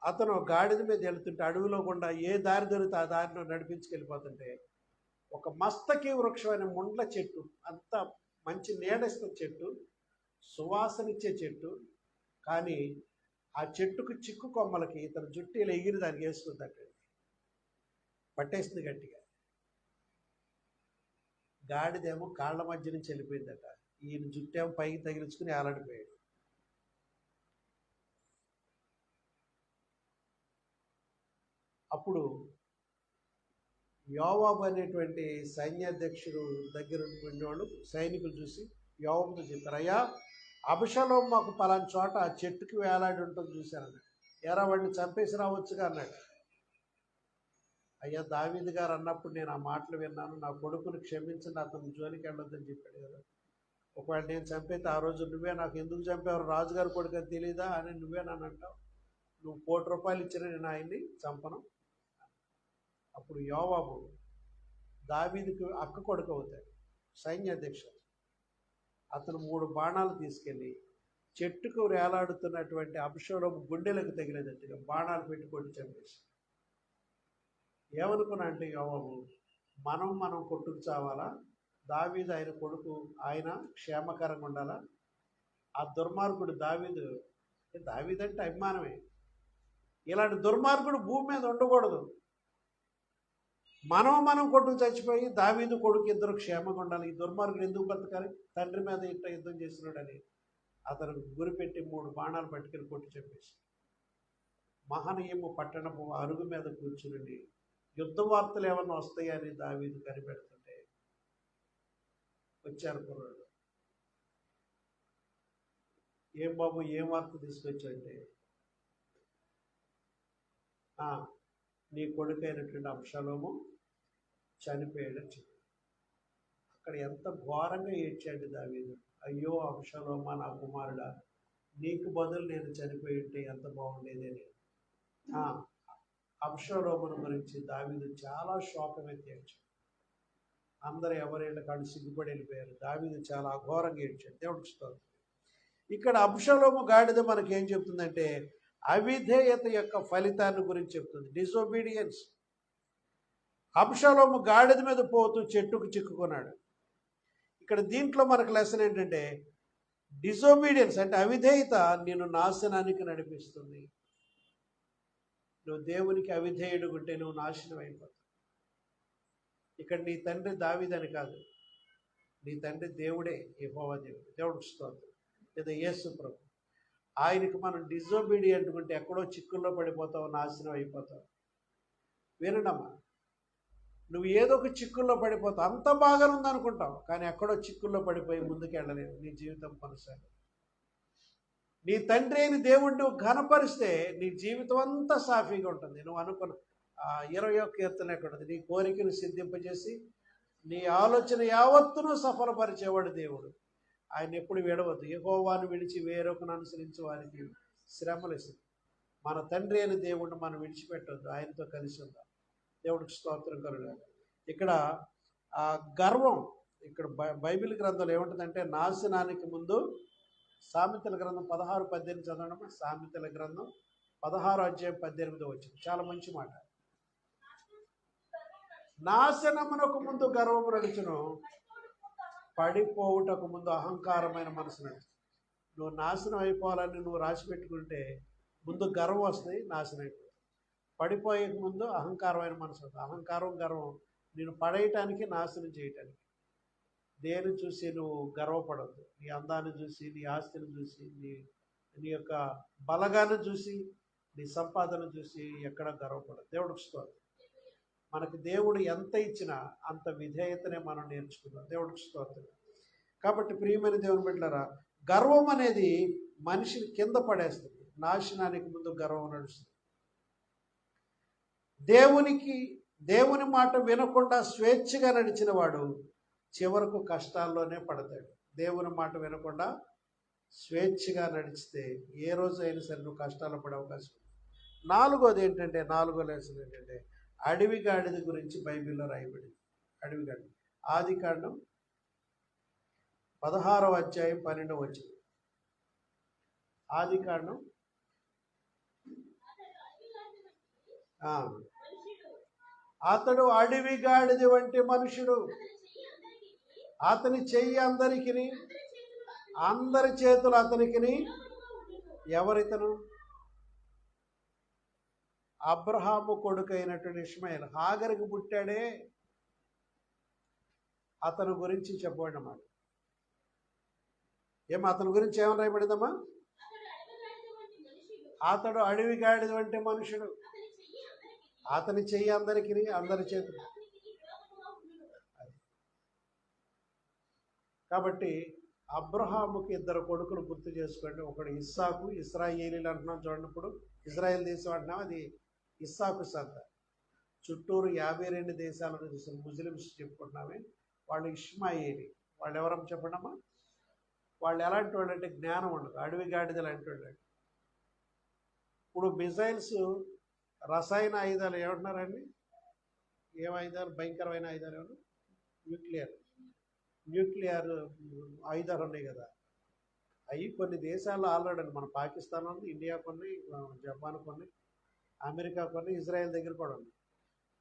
అతను గాడిద మీద వెళ్తుంటే అడవిలో గుండా ఏ దారి దొరికితే ఆ దారిలో నడిపించుకెళ్ళిపోతుంటే ఒక మస్తకి వృక్షమైన ముండ్ల చెట్టు, అంత మంచి నీడస్తున్న చెట్టు, సువాసనిచ్చే చెట్టు, కానీ ఆ చెట్టుకు చిక్కు కొమ్మలకి ఇతను జుట్టీలు ఎగిరి దానికి వేసుకుందట, పట్టేసింది గట్టిగా. గాడిదేమో కాళ్ళ మధ్య నుంచి వెళ్ళిపోయిందట, ఈయన జుట్టేమో పైకి తగిలించుకుని ఆలాడిపోయాడు. అప్పుడు యోవాబు అనేటువంటి సైన్యాధ్యక్షుడు దగ్గర ఉండేవాళ్ళు సైనికులు చూసి యోవాబుతో చెప్పారు, అయ్యా అబషలోం మాకు పలానా చోట ఆ చెట్టుకి వేలాడి ఉంటుంది చూశానన్నాడు. ఎరా వాడిని చంపేసి రావచ్చుగా అన్నాడు. అయ్యా దావీదు గారు అన్నప్పుడు నేను ఆ మాటలు విన్నాను, నా కొడుకుని క్షమించండి, అతను జోలికి వెళ్ళొద్దని చెప్పాడు కదా. ఒకవేళ నేను చంపేస్తే ఆ రోజు నువ్వే నాకు ఎందుకు చంపేవారు, రాజుగారి కొడుకు అని తెలీదా అని నువ్వే నన్ను అంటావు, నువ్వు 1 కోటి రూపాయలు ఇచ్చిన నేను ఆయన్ని చంపను. అప్పుడు యోవాబు దావీదుకు అక్క కొడుకు అవుతాడు, సైన్యాధ్యక్షుడు. అతను 3 బాణాలు తీసుకెళ్ళి చెట్టుకు వేలాడుతున్నటువంటి అబషలోము గుండెలకు తగిలేటట్టుగా బాణాలు పెట్టి కొట్టి చంపేసి. ఏమనుకున్నా అంటే యోవాబు, మనం కొట్టుకు చావాలా, దావీదు ఆయన కొడుకు ఆయన క్షేమకరంగా ఉండాలా, ఆ దుర్మార్గుడు దావీదు అంటే అభిమానమే, ఇలాంటి దుర్మార్గుడు భూమి మీద ఉండకూడదు, మనం కొట్టుకు చచ్చిపోయి దావీదు కొడుకు ఇద్దరు క్షేమంగా ఉండాలి, ఈ దుర్మార్గుడు ఎందుకు బతకాలి, తండ్రి మీద ఇంత యుద్ధం చేస్తున్నాడని అతను గురిపెట్టి 3 బాణాలు పట్టుకెళ్ళి కొట్టి చెప్పేసి మహనీయము పట్టణపు అరుగు మీద కూర్చుని యుద్ధ వార్తలు ఏమన్నా వస్తాయని దావీదు కనిపెడుతుంటే వచ్చారు కుర్రాడు. ఏం బాబు ఏం వార్త తీసుకొచ్చాయంటే, నీ కొడుకు అయినటువంటి అబషలోము చనిపోయాడని చెప్పి. అక్కడ ఎంత ఘోరంగా ఏడ్చాడు దావీదు, అయ్యో అబషలోమా నా కుమారుడా, నీకు బదులు నేను చనిపోయి ఉంటే ఎంత బాగుండేదని. అబషలోమును గురించి దావీదు చాలా శోకమైతే ఏడ్చాడు. అందరూ ఎవరైనా కాడు సిగ్గుపడి వెళ్ళిపోయారు, దావీదు చాలా అఘోరంగా ఏడ్చాడు. దేవుడికి స్తోత్రం. ఇక్కడ అబషలోము గాడిద మనకి ఏం చెప్తుందంటే అవిధేయత యొక్క ఫలితాన్ని గురించి చెప్తుంది, డిసొబీడియన్స్. అబషలోము గాడిద మీద పోతూ చెట్టుకు చిక్కుకున్నాడు. ఇక్కడ దీంట్లో మనకు లెసన్ ఏంటంటే డిసొబీడియన్స్ అంటే అవిధేయత నిన్ను నాశనానికి నడిపిస్తుంది. నువ్వు దేవునికి అవిధేయుడు ఉంటే నువ్వు నాశనం అయిపోతావు. ఇక్కడ నీ తండ్రి దావీదని కాదు, నీ తండ్రి దేవుడే, యెహోవా దేవుడు. దేవుడికి స్తోత్రం. లేదా యేసు ప్రభు. ఆయనకి మనం డిసొబీడియంట్ ఉంటే ఎక్కడో చిక్కుల్లో పడిపోతావు, నాశనం అయిపోతావు. వినడమ్మా, నువ్వు ఏదో ఒక చిక్కుల్లో పడిపోతావు, అంత బాగానే ఉందనుకుంటావు, కానీ ఎక్కడో చిక్కుల్లో పడిపోయి ముందుకు వెళ్ళలేవు, నీ జీవితం కొనసాగదు. నీ తండ్రి అయిన దేవుణ్ణి ఘనపరిస్తే నీ జీవితం అంతా సాఫీగా ఉంటుంది. నువ్వు అనుకున్న 20వ కీర్తన ఎక్కడుంది, నీ కోరికను సిద్ధింపజేసి నీ ఆలోచన యావత్తును సఫలపరిచేవాడు దేవుడు. ఆయన ఎప్పుడు విడవద్దు. యెహోవాను విడిచి వేరొకను అనుసరించి వారికి శ్రమలు ఇస్తుంది. మన తండ్రి అయిన దేవుణ్ణి మనం విడిచిపెట్టొద్దు, ఆయనతో కలిసి ఉందాం. దేవుడికి స్తోత్రం కలుగాలి. ఇక్కడ గర్వం, ఇక్కడ బైబిల్ గ్రంథంలో ఏముంటుందంటే నాశనానికి ముందు, సామెతల గ్రంథం 16:18 చదవడం. సామెతల గ్రంథం 16:18 వచ్చింది, చాలా మంచి మాట. నాశనమునకు ముందు గర్వము నడుచును, పడిపోవుటకు ముందు అహంకారమైన మనసు నడుచు. నువ్వు నాశనం అయిపోవాలని నువ్వు రాసి పెట్టుకుంటే ముందు గర్వం వస్తుంది, నాశనం అయిపోతుంది. పడిపోయే ముందు అహంకారమైన మనసు వస్తుంది. అహంకారం గర్వం నేను పడేయటానికి, నాశనం చేయటానికి. దేని చూసి నువ్వు గర్వపడద్దు. నీ అందాన్ని చూసి, నీ ఆస్తిని చూసి, నీ యొక్క బలగాన్ని చూసి, నీ సంపాదన చూసి ఎక్కడ గర్వపడదు. దేవుడికి స్తోత్రం. మనకు దేవుడు ఎంత ఇచ్చినా అంత విధేయతనే మనం నేర్చుకుందాం. దేవుడికి స్తోత్రం. కాబట్టి ప్రియమైన దేవుని బిడ్డలారా, గర్వం అనేది మనిషిని కింద పడేస్తుంది. నాశనానికి ముందు గర్వం నడుస్తుంది. దేవునికి దేవుని మాట వినకుండా స్వేచ్ఛగా నడిచిన వాడు చివరకు కష్టాల్లోనే పడతాడు. దేవుని మాట వినకుండా స్వేచ్ఛగా నడిచితే ఏ రోజు అయినా సరే నువ్వు కష్టాలు పడే అవకాశం ఉంది. నాలుగో లెసన్ ఏంటంటే అడవి గాడిద గురించి బైబిల్లో రాయబడింది. అడవి గాడిద ఆదికాండం 16వ అధ్యాయం 12వ వచనం. ఆదికాండం అతడు అడవి గాడిద వంటి మనుషుడు, అతని చెయ్యి అందరికి, అందరి చేతులు అతనికి. ఎవరితను? అబ్రహాము కొడుకు అయినటువంటి ఇష్మాయేల్, హాగరికి పుట్టాడే, అతని గురించి చెప్పండి అన్నమాట. అతని గురించి ఏమని రాయబడిందమ్మా? అతడు అడవి గాడిద వంటి మనుషుడు, అతని చెయ్యి అందరికి, అందరి చేతులు. కాబట్టి అబ్రహాముకి 2 కొడుకులు గుర్తు చేసుకోండి. ఒకడు ఇస్సాకు, ఇస్రాయేలీలు అంటున్నాం చూడండి. ఇప్పుడు ఇజ్రాయెల్ దేశం అంటున్నాం, అది ఇస్సాకు సంత. చుట్టూరు 52 దేశాలను చూసిన ముస్లిమ్స్ చెప్పుకుంటున్నామే, వాళ్ళు ఇష్మాయేలీ. వాళ్ళు ఎవరమ్మా చెప్పండమ్మా? వాళ్ళు ఎలాంటి వాళ్ళు అంటే జ్ఞానం ఉండదు, అడవి గాడిదలు లాంటి వాళ్ళు. ఇప్పుడు మిజైల్స్, రసాయన ఆయుధాలు ఏమంటున్నారండి? ఏం ఆయుధాలు? భయంకరమైన ఆయుధాలు ఏమన్నా? న్యూక్లియర్ ఆయుధాలు ఉన్నాయి కదా, అవి కొన్ని దేశాల్లో ఆల్రెడీ మన పాకిస్తాన్ ఉంది, ఇండియా కొన్ని, జపాన్ కొన్ని, అమెరికా కొన్ని, ఇజ్రాయెల్ దగ్గర కూడా ఉంది.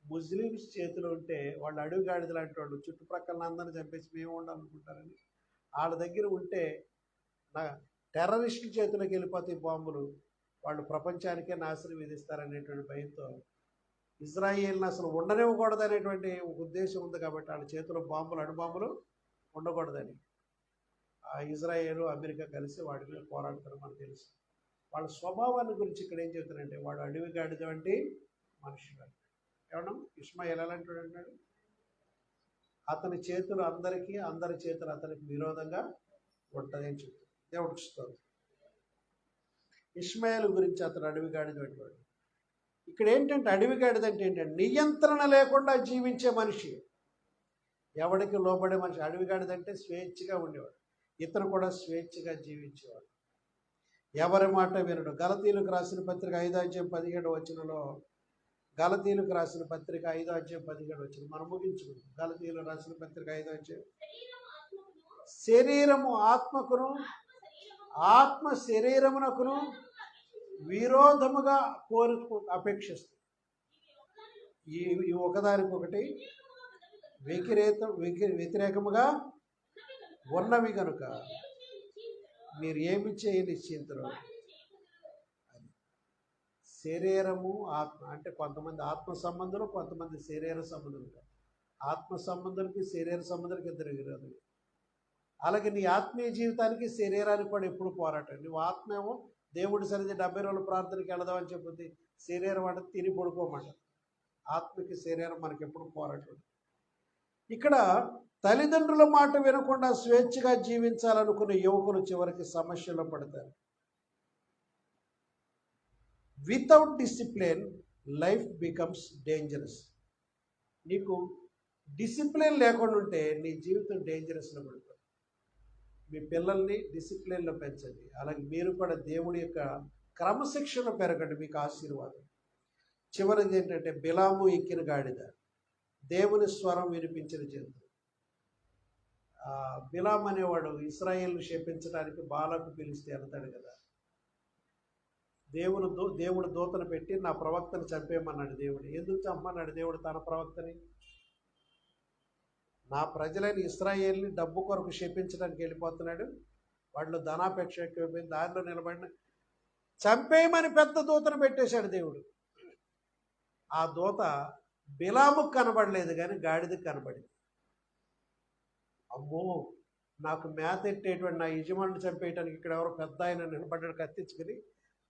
ముస్లిమ్స్ చేతిలో ఉంటే వాళ్ళు అడవి గాడిద లాంటి వాళ్ళు, చుట్టుప్రక్కల అందరిని చంపేసి మేము ఉండాలనుకుంటారని. వాళ్ళ దగ్గర ఉంటే టెర్రరిస్టుల చేతిలోకి వెళ్ళిపోతాయి బాంబులు, వాళ్ళు ప్రపంచానికే నాశనం విధిస్తారనేటువంటి భయంతో ఇజ్రాయేల్ని అసలు ఉండనివ్వకూడదు అనేటువంటి ఒక ఉద్దేశం ఉంది. కాబట్టి వాళ్ళ చేతిలో బాంబులు, అణుబాంబులు ఉండకూడదని ఇజ్రాయేలు, అమెరికా కలిసి వాడి మీద పోరాడతారు. మనకు తెలుసు వాళ్ళ స్వభావాన్ని గురించి. ఇక్కడ ఏం చెప్తారంటే వాడు అడవి గాడిద వంటి మనుషులు. ఏమన్నా ఇష్మాయేల్ ఎలాంటి వాడు అంటాడు? అతని చేతులు అందరికీ, అందరి చేతులు అతనికి విరోధంగా ఉంటుందని చెప్తాడు. దేవుడికి స్తోత్రం. ఇష్మాయేల్ గురించి అతను అడవి గాడిద వంటి వాడు. ఇక్కడ ఏంటంటే అడవి గాడిద అంటే ఏంటంటే నియంత్రణ లేకుండా జీవించే మనిషి, ఎవడికి లోబడే మనిషి. అడవి గాడిద అంటే స్వేచ్ఛగా ఉండేవాడు, ఇతను కూడా స్వేచ్ఛగా జీవించేవాడు, ఎవరి మాట వినడు. గలతీయులకు రాసిన పత్రిక 5:17 వచనంలో, గలతీయులకు రాసిన పత్రిక 5:17 మనం ముగించుకుంటాం. గలతీయులకు రాసిన పత్రిక 5:17 శరీరము ఆత్మకును, ఆత్మ శరీరమునకును విరోధముగా అపేక్షిస్తుంది. ఈ ఒకదానికొకటి వ్యతిరేకముగా ఉన్నవి కనుక మీరు ఏమి చేయ నిశ్చింతరు. శరీరము ఆత్మ అంటే కొంతమంది ఆత్మ సంబంధులు, కొంతమంది శరీర సంబంధులు. ఆత్మ సంబంధులకి శరీర సంబంధులకి ఇద్దరు విరోధులు. అలాగే నీ ఆత్మీయ జీవితానికి శరీరానికి కూడా ఎప్పుడు పోరాటం. నువ్వు ఆత్మ ఏమో దేవుడి సరిది 70 రోజుల ప్రార్థనకి వెళదామని చెప్పింది, శరీరం అంటే తిని పడుకోమంట. ఆత్మకి శరీరం మనకి ఎప్పుడు పోరాటం. ఇక్కడ తల్లిదండ్రుల మాట వినకుండా స్వేచ్ఛగా జీవించాలనుకునే యువకులు చివరికి సమస్యలో పడతారు. Without discipline life becomes dangerous. నీకు డిసిప్లిన్ లేకుండా ఉంటే నీ జీవితం డేంజరస్లో పడుతుంది. మీ పిల్లల్ని డిసిప్లిన్లో పెంచండి. అలాగే మీరు కూడా దేవుడి యొక్క క్రమశిక్షణ పెరగండి, మీకు ఆశీర్వాదం. చివరిది ఏంటంటే బిలాము ఎక్కిన గాడిద, దేవుని స్వరం వినిపించిన జంతువు. బిలాం అనేవాడు ఇశ్రాయేలును శపించడానికి బాలకు పిలిస్తే వెళ్తాడు కదా. దేవుడు దూతను పెట్టి నా ప్రవక్తను చంపేయమన్నాడు దేవుడు. ఎందుకు చంపమన్నాడు దేవుడు తన ప్రవక్తని? నా ప్రజలైన ఇశ్రాయేల్ని డబ్బు కొరకు శపించడానికి వెళ్ళిపోతున్నాడు, వాళ్ళు ధనాపేక్ష ఎక్కువైపోయింది, దారిలో నిలబడిన చంపేయమని పెద్ద దూతను పెట్టేశాడు దేవుడు. ఆ దూత బిలాముకు కనబడలేదు కానీ గాడిదకు కనబడింది. అమ్మో, నాకు మేత ఎట్టేటువంటి నా యజమాని చంపేయటానికి ఇక్కడ ఎవరో పెద్ద ఆయన నిలబడ్డాడు కత్తించుకుని,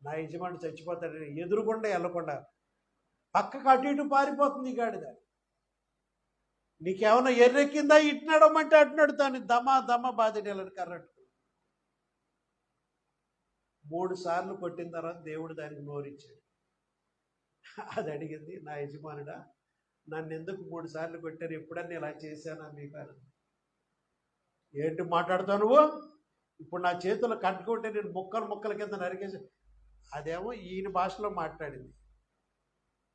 నా యజమాని చచ్చిపోతాడని ఎదురుకుండా వెళ్ళకుండా పక్కకు అటు ఇటు పారిపోతుంది ఈ గాడిద. నీకేమన్నా ఎర్రెక్కిందా? ఇట్నాడమంటే అటునాడు, దాన్ని దమ బాధిడేళ్ళని కర్రట్టు 3 సార్లు కొట్టిన తర్వాత దేవుడు దానికి నోరిచ్చాడు. అది అడిగింది, నా యజమానుడా నన్ను ఎందుకు 3 సార్లు కొట్టారు, ఎప్పుడన్నా ఇలా చేశానా మీకు అని. ఏంటి మాట్లాడుతావు నువ్వు, ఇప్పుడు నా చేతులు కట్టుకుంటే నేను ముక్కల కింద నరికేసి. అదేమో ఈయన భాషలో మాట్లాడింది,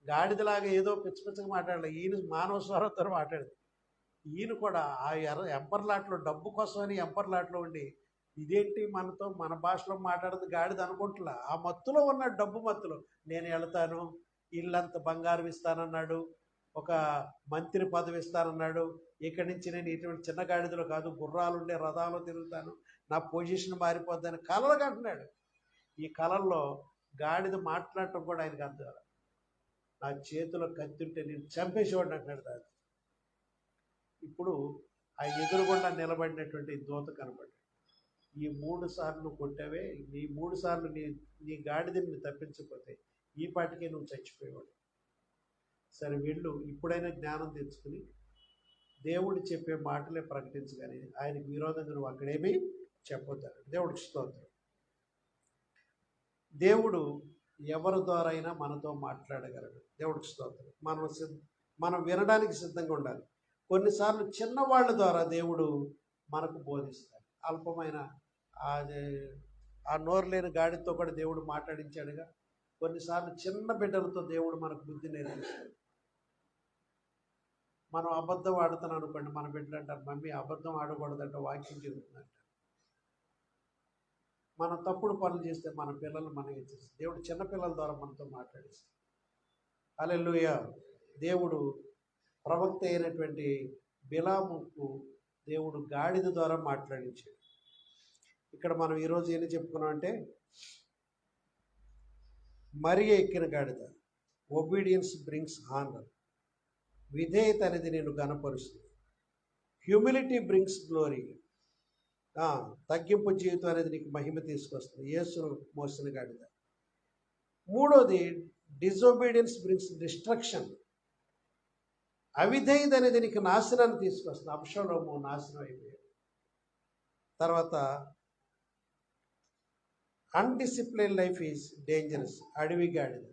గాడిదలాగా ఏదో పిచ్చగా మాట్లాడలే, ఈయన మానవ స్వరంతో మాట్లాడింది. ఈయన కూడా ఆ ఎంపర్లాట్లో డబ్బు కోసమని ఎంపర్లాట్లో ఉండి ఇదేంటి మనతో మన భాషలో మాట్లాడదు గాడిద అనుకుంటున్నా. ఆ మత్తులో ఉన్న డబ్బు మత్తులో నేను వెళ్తాను, ఇల్లంత బంగారం ఇస్తానన్నాడు, ఒక మంత్రి పదవి ఇస్తానన్నాడు, ఇక్కడి నుంచి నేను ఇటువంటి చిన్న గాడిదలో కాదు గుర్రాలుండే రథాలు తిరుగుతాను, నా పొజిషన్ మారిపోద్దని కలలు కంటున్నాడు. ఈ కళల్లో గాడిద మాట్లాడటం కూడా ఆయనకు అర్థం కాదు. నా చేతిలో కత్తుంటే నేను చంపేసేవాడిని అంటున్నాడు దాన్ని. ఇప్పుడు ఆ ఎదురుగుండా నిలబడినటువంటి దూత కనబడ్డాడు. ఈ 3 సార్లు కొట్టావే, నీ 3 సార్లు నీ గాడిదని తప్పించకపోతే ఈ పాటికే నువ్వు చచ్చిపోయేవాడు. సరే వెళ్ళు, ఇప్పుడైనా జ్ఞానం తెచ్చుకుని దేవుడు చెప్పే మాటలే ప్రకటించగానే ఆయనకు విరోధంగా నువ్వు అక్కడేమీ చెప్పొద్దాడు. దేవుడికి స్తోత్రం. దేవుడు ఎవరి ద్వారా అయినా మనతో మాట్లాడగలడు. దేవుడికి స్తోత్రం. మనం వినడానికి సిద్ధంగా ఉండాలి. కొన్నిసార్లు చిన్నవాళ్ళ ద్వారా దేవుడు మనకు బోధిస్తాడు. అల్పమైన ఆ నోరు లేని గాడితో కూడా దేవుడు మాట్లాడించాడుగా. కొన్నిసార్లు చిన్న బిడ్డలతో దేవుడు మనకు బుద్ధి నేర్పిస్తాడు. మనం అబద్ధం ఆడుతున్నాం అనుకోండి, మన బిడ్డలు అంటారు, మమ్మీ అబద్ధం ఆడకూడదంట, వాక్యం చెబుతుందంట. మనం తప్పుడు పనులు చేస్తే మన పిల్లలు మనం ఇచ్చేస్తాం. దేవుడు చిన్నపిల్లల ద్వారా మనతో మాట్లాడిస్తాడు. హల్లెలూయా. దేవుడు ప్రవక్త అయినటువంటి బిలాముకు దేవుడు గాడిద ద్వారా మాట్లాడించాడు. ఇక్కడ మనం ఈరోజు ఏం చెప్పుకున్నాం అంటే, మరి ఎక్కిన గాడిద, ఒబీడియన్స్ బ్రింగ్స్ హానర్, విధేయత అనేది నేను గణపరుస్తుంది. హ్యూమిలిటీ బ్రింగ్స్ గ్లోరీ, తగ్గింపు జీవితం అనేది నీకు మహిమ తీసుకొస్తుంది. యేసును మోసిన గాడిద. మూడోది డిజోబీడియన్స్ బ్రింగ్స్ డిస్ట్రక్షన్, అవిధేయత అనేది నీకు నాశనాన్ని తీసుకొస్తుంది. అబ్షాలోము నాశనం అయిపోయాడు. తర్వాత అన్డిసిప్లిన్ లైఫ్ ఈజ్ డేంజరస్, అడవి గాడిద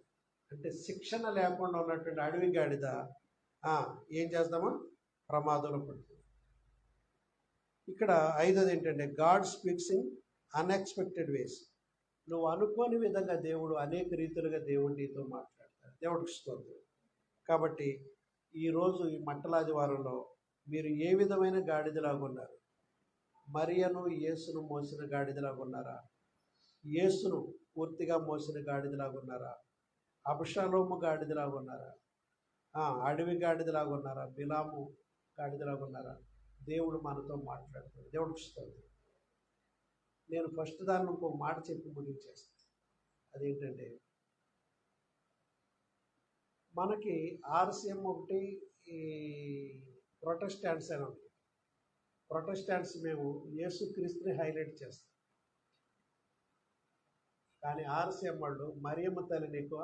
అంటే శిక్షణ లేకుండా ఉన్నటువంటి అడవి గాడిద ఏం చేద్దామా, ప్రమాదంలో పడుతుంది. ఇక్కడ ఐదోది ఏంటంటే God speaks in unexpected ways. నువ్వు అనుకోని విధంగా దేవుడు అనేక రీతులుగా దేవుడు నీతో మాట్లాడతాడు. దేవుడికి స్తోత్రం. కాబట్టి ఈరోజు ఈ మంటలాదివారంలో మీరు ఏ విధమైన గాడిదలాగా ఉన్నారు? మరియను యేసును మోసిన గాడిదలాగా ఉన్నారా? యేసును పూర్తిగా మోసిన గాడిదలాగా ఉన్నారా? అబ్షాలోము గాడిదలాగా ఉన్నారా? అడవి గాడిదలాగా ఉన్నారా? బిలాము గాడిదలాగా ఉన్నారా? దేవుడు మనతో మాట్లాడుతాడు. దేవుడికి స్తోత్రం. నేను ఫస్ట్ దాన్ని ఇంకో మాట చెప్పి ముగించేస్తాను. అదేంటంటే, మనకి ఆర్సీఎం ఒకటి, ఈ ప్రొటెస్టాంట్స్ అని ఉంటుంది. ప్రొటెస్టాంట్స్ మేము యేసుక్రీస్తుని హైలైట్ చేస్తాం. కానీ ఆర్సీఎం వాళ్ళు మరియమ్మ తల్లిని ఎక్కువ,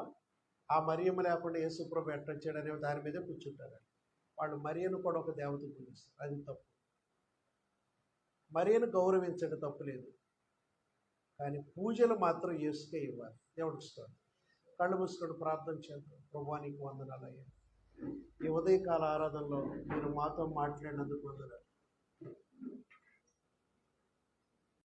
ఆ మరియమ్మ లేకుండా యేసుప్రభు ఎట్టొచ్చాడు అనే దాని మీదే కూర్చుంటారు. వాళ్ళు మరియను కూడా ఒక దేవతను పూజిస్తారు. అది తప్పు. మరియను గౌరవించడం తప్పు లేదు, కానీ పూజలు మాత్రం యేసుకే ఇవ్వాలి. దేవుడికి స్తోత్రం. కళ్ళు మూసుకొని ప్రార్థన చేద్దాం. ప్రభువా నీకు వందనాలయ్యా. ఈ ఉదయకాల ఆరాధనలో మీరు మాతో మాట్లాడినందుకు వందనాలు.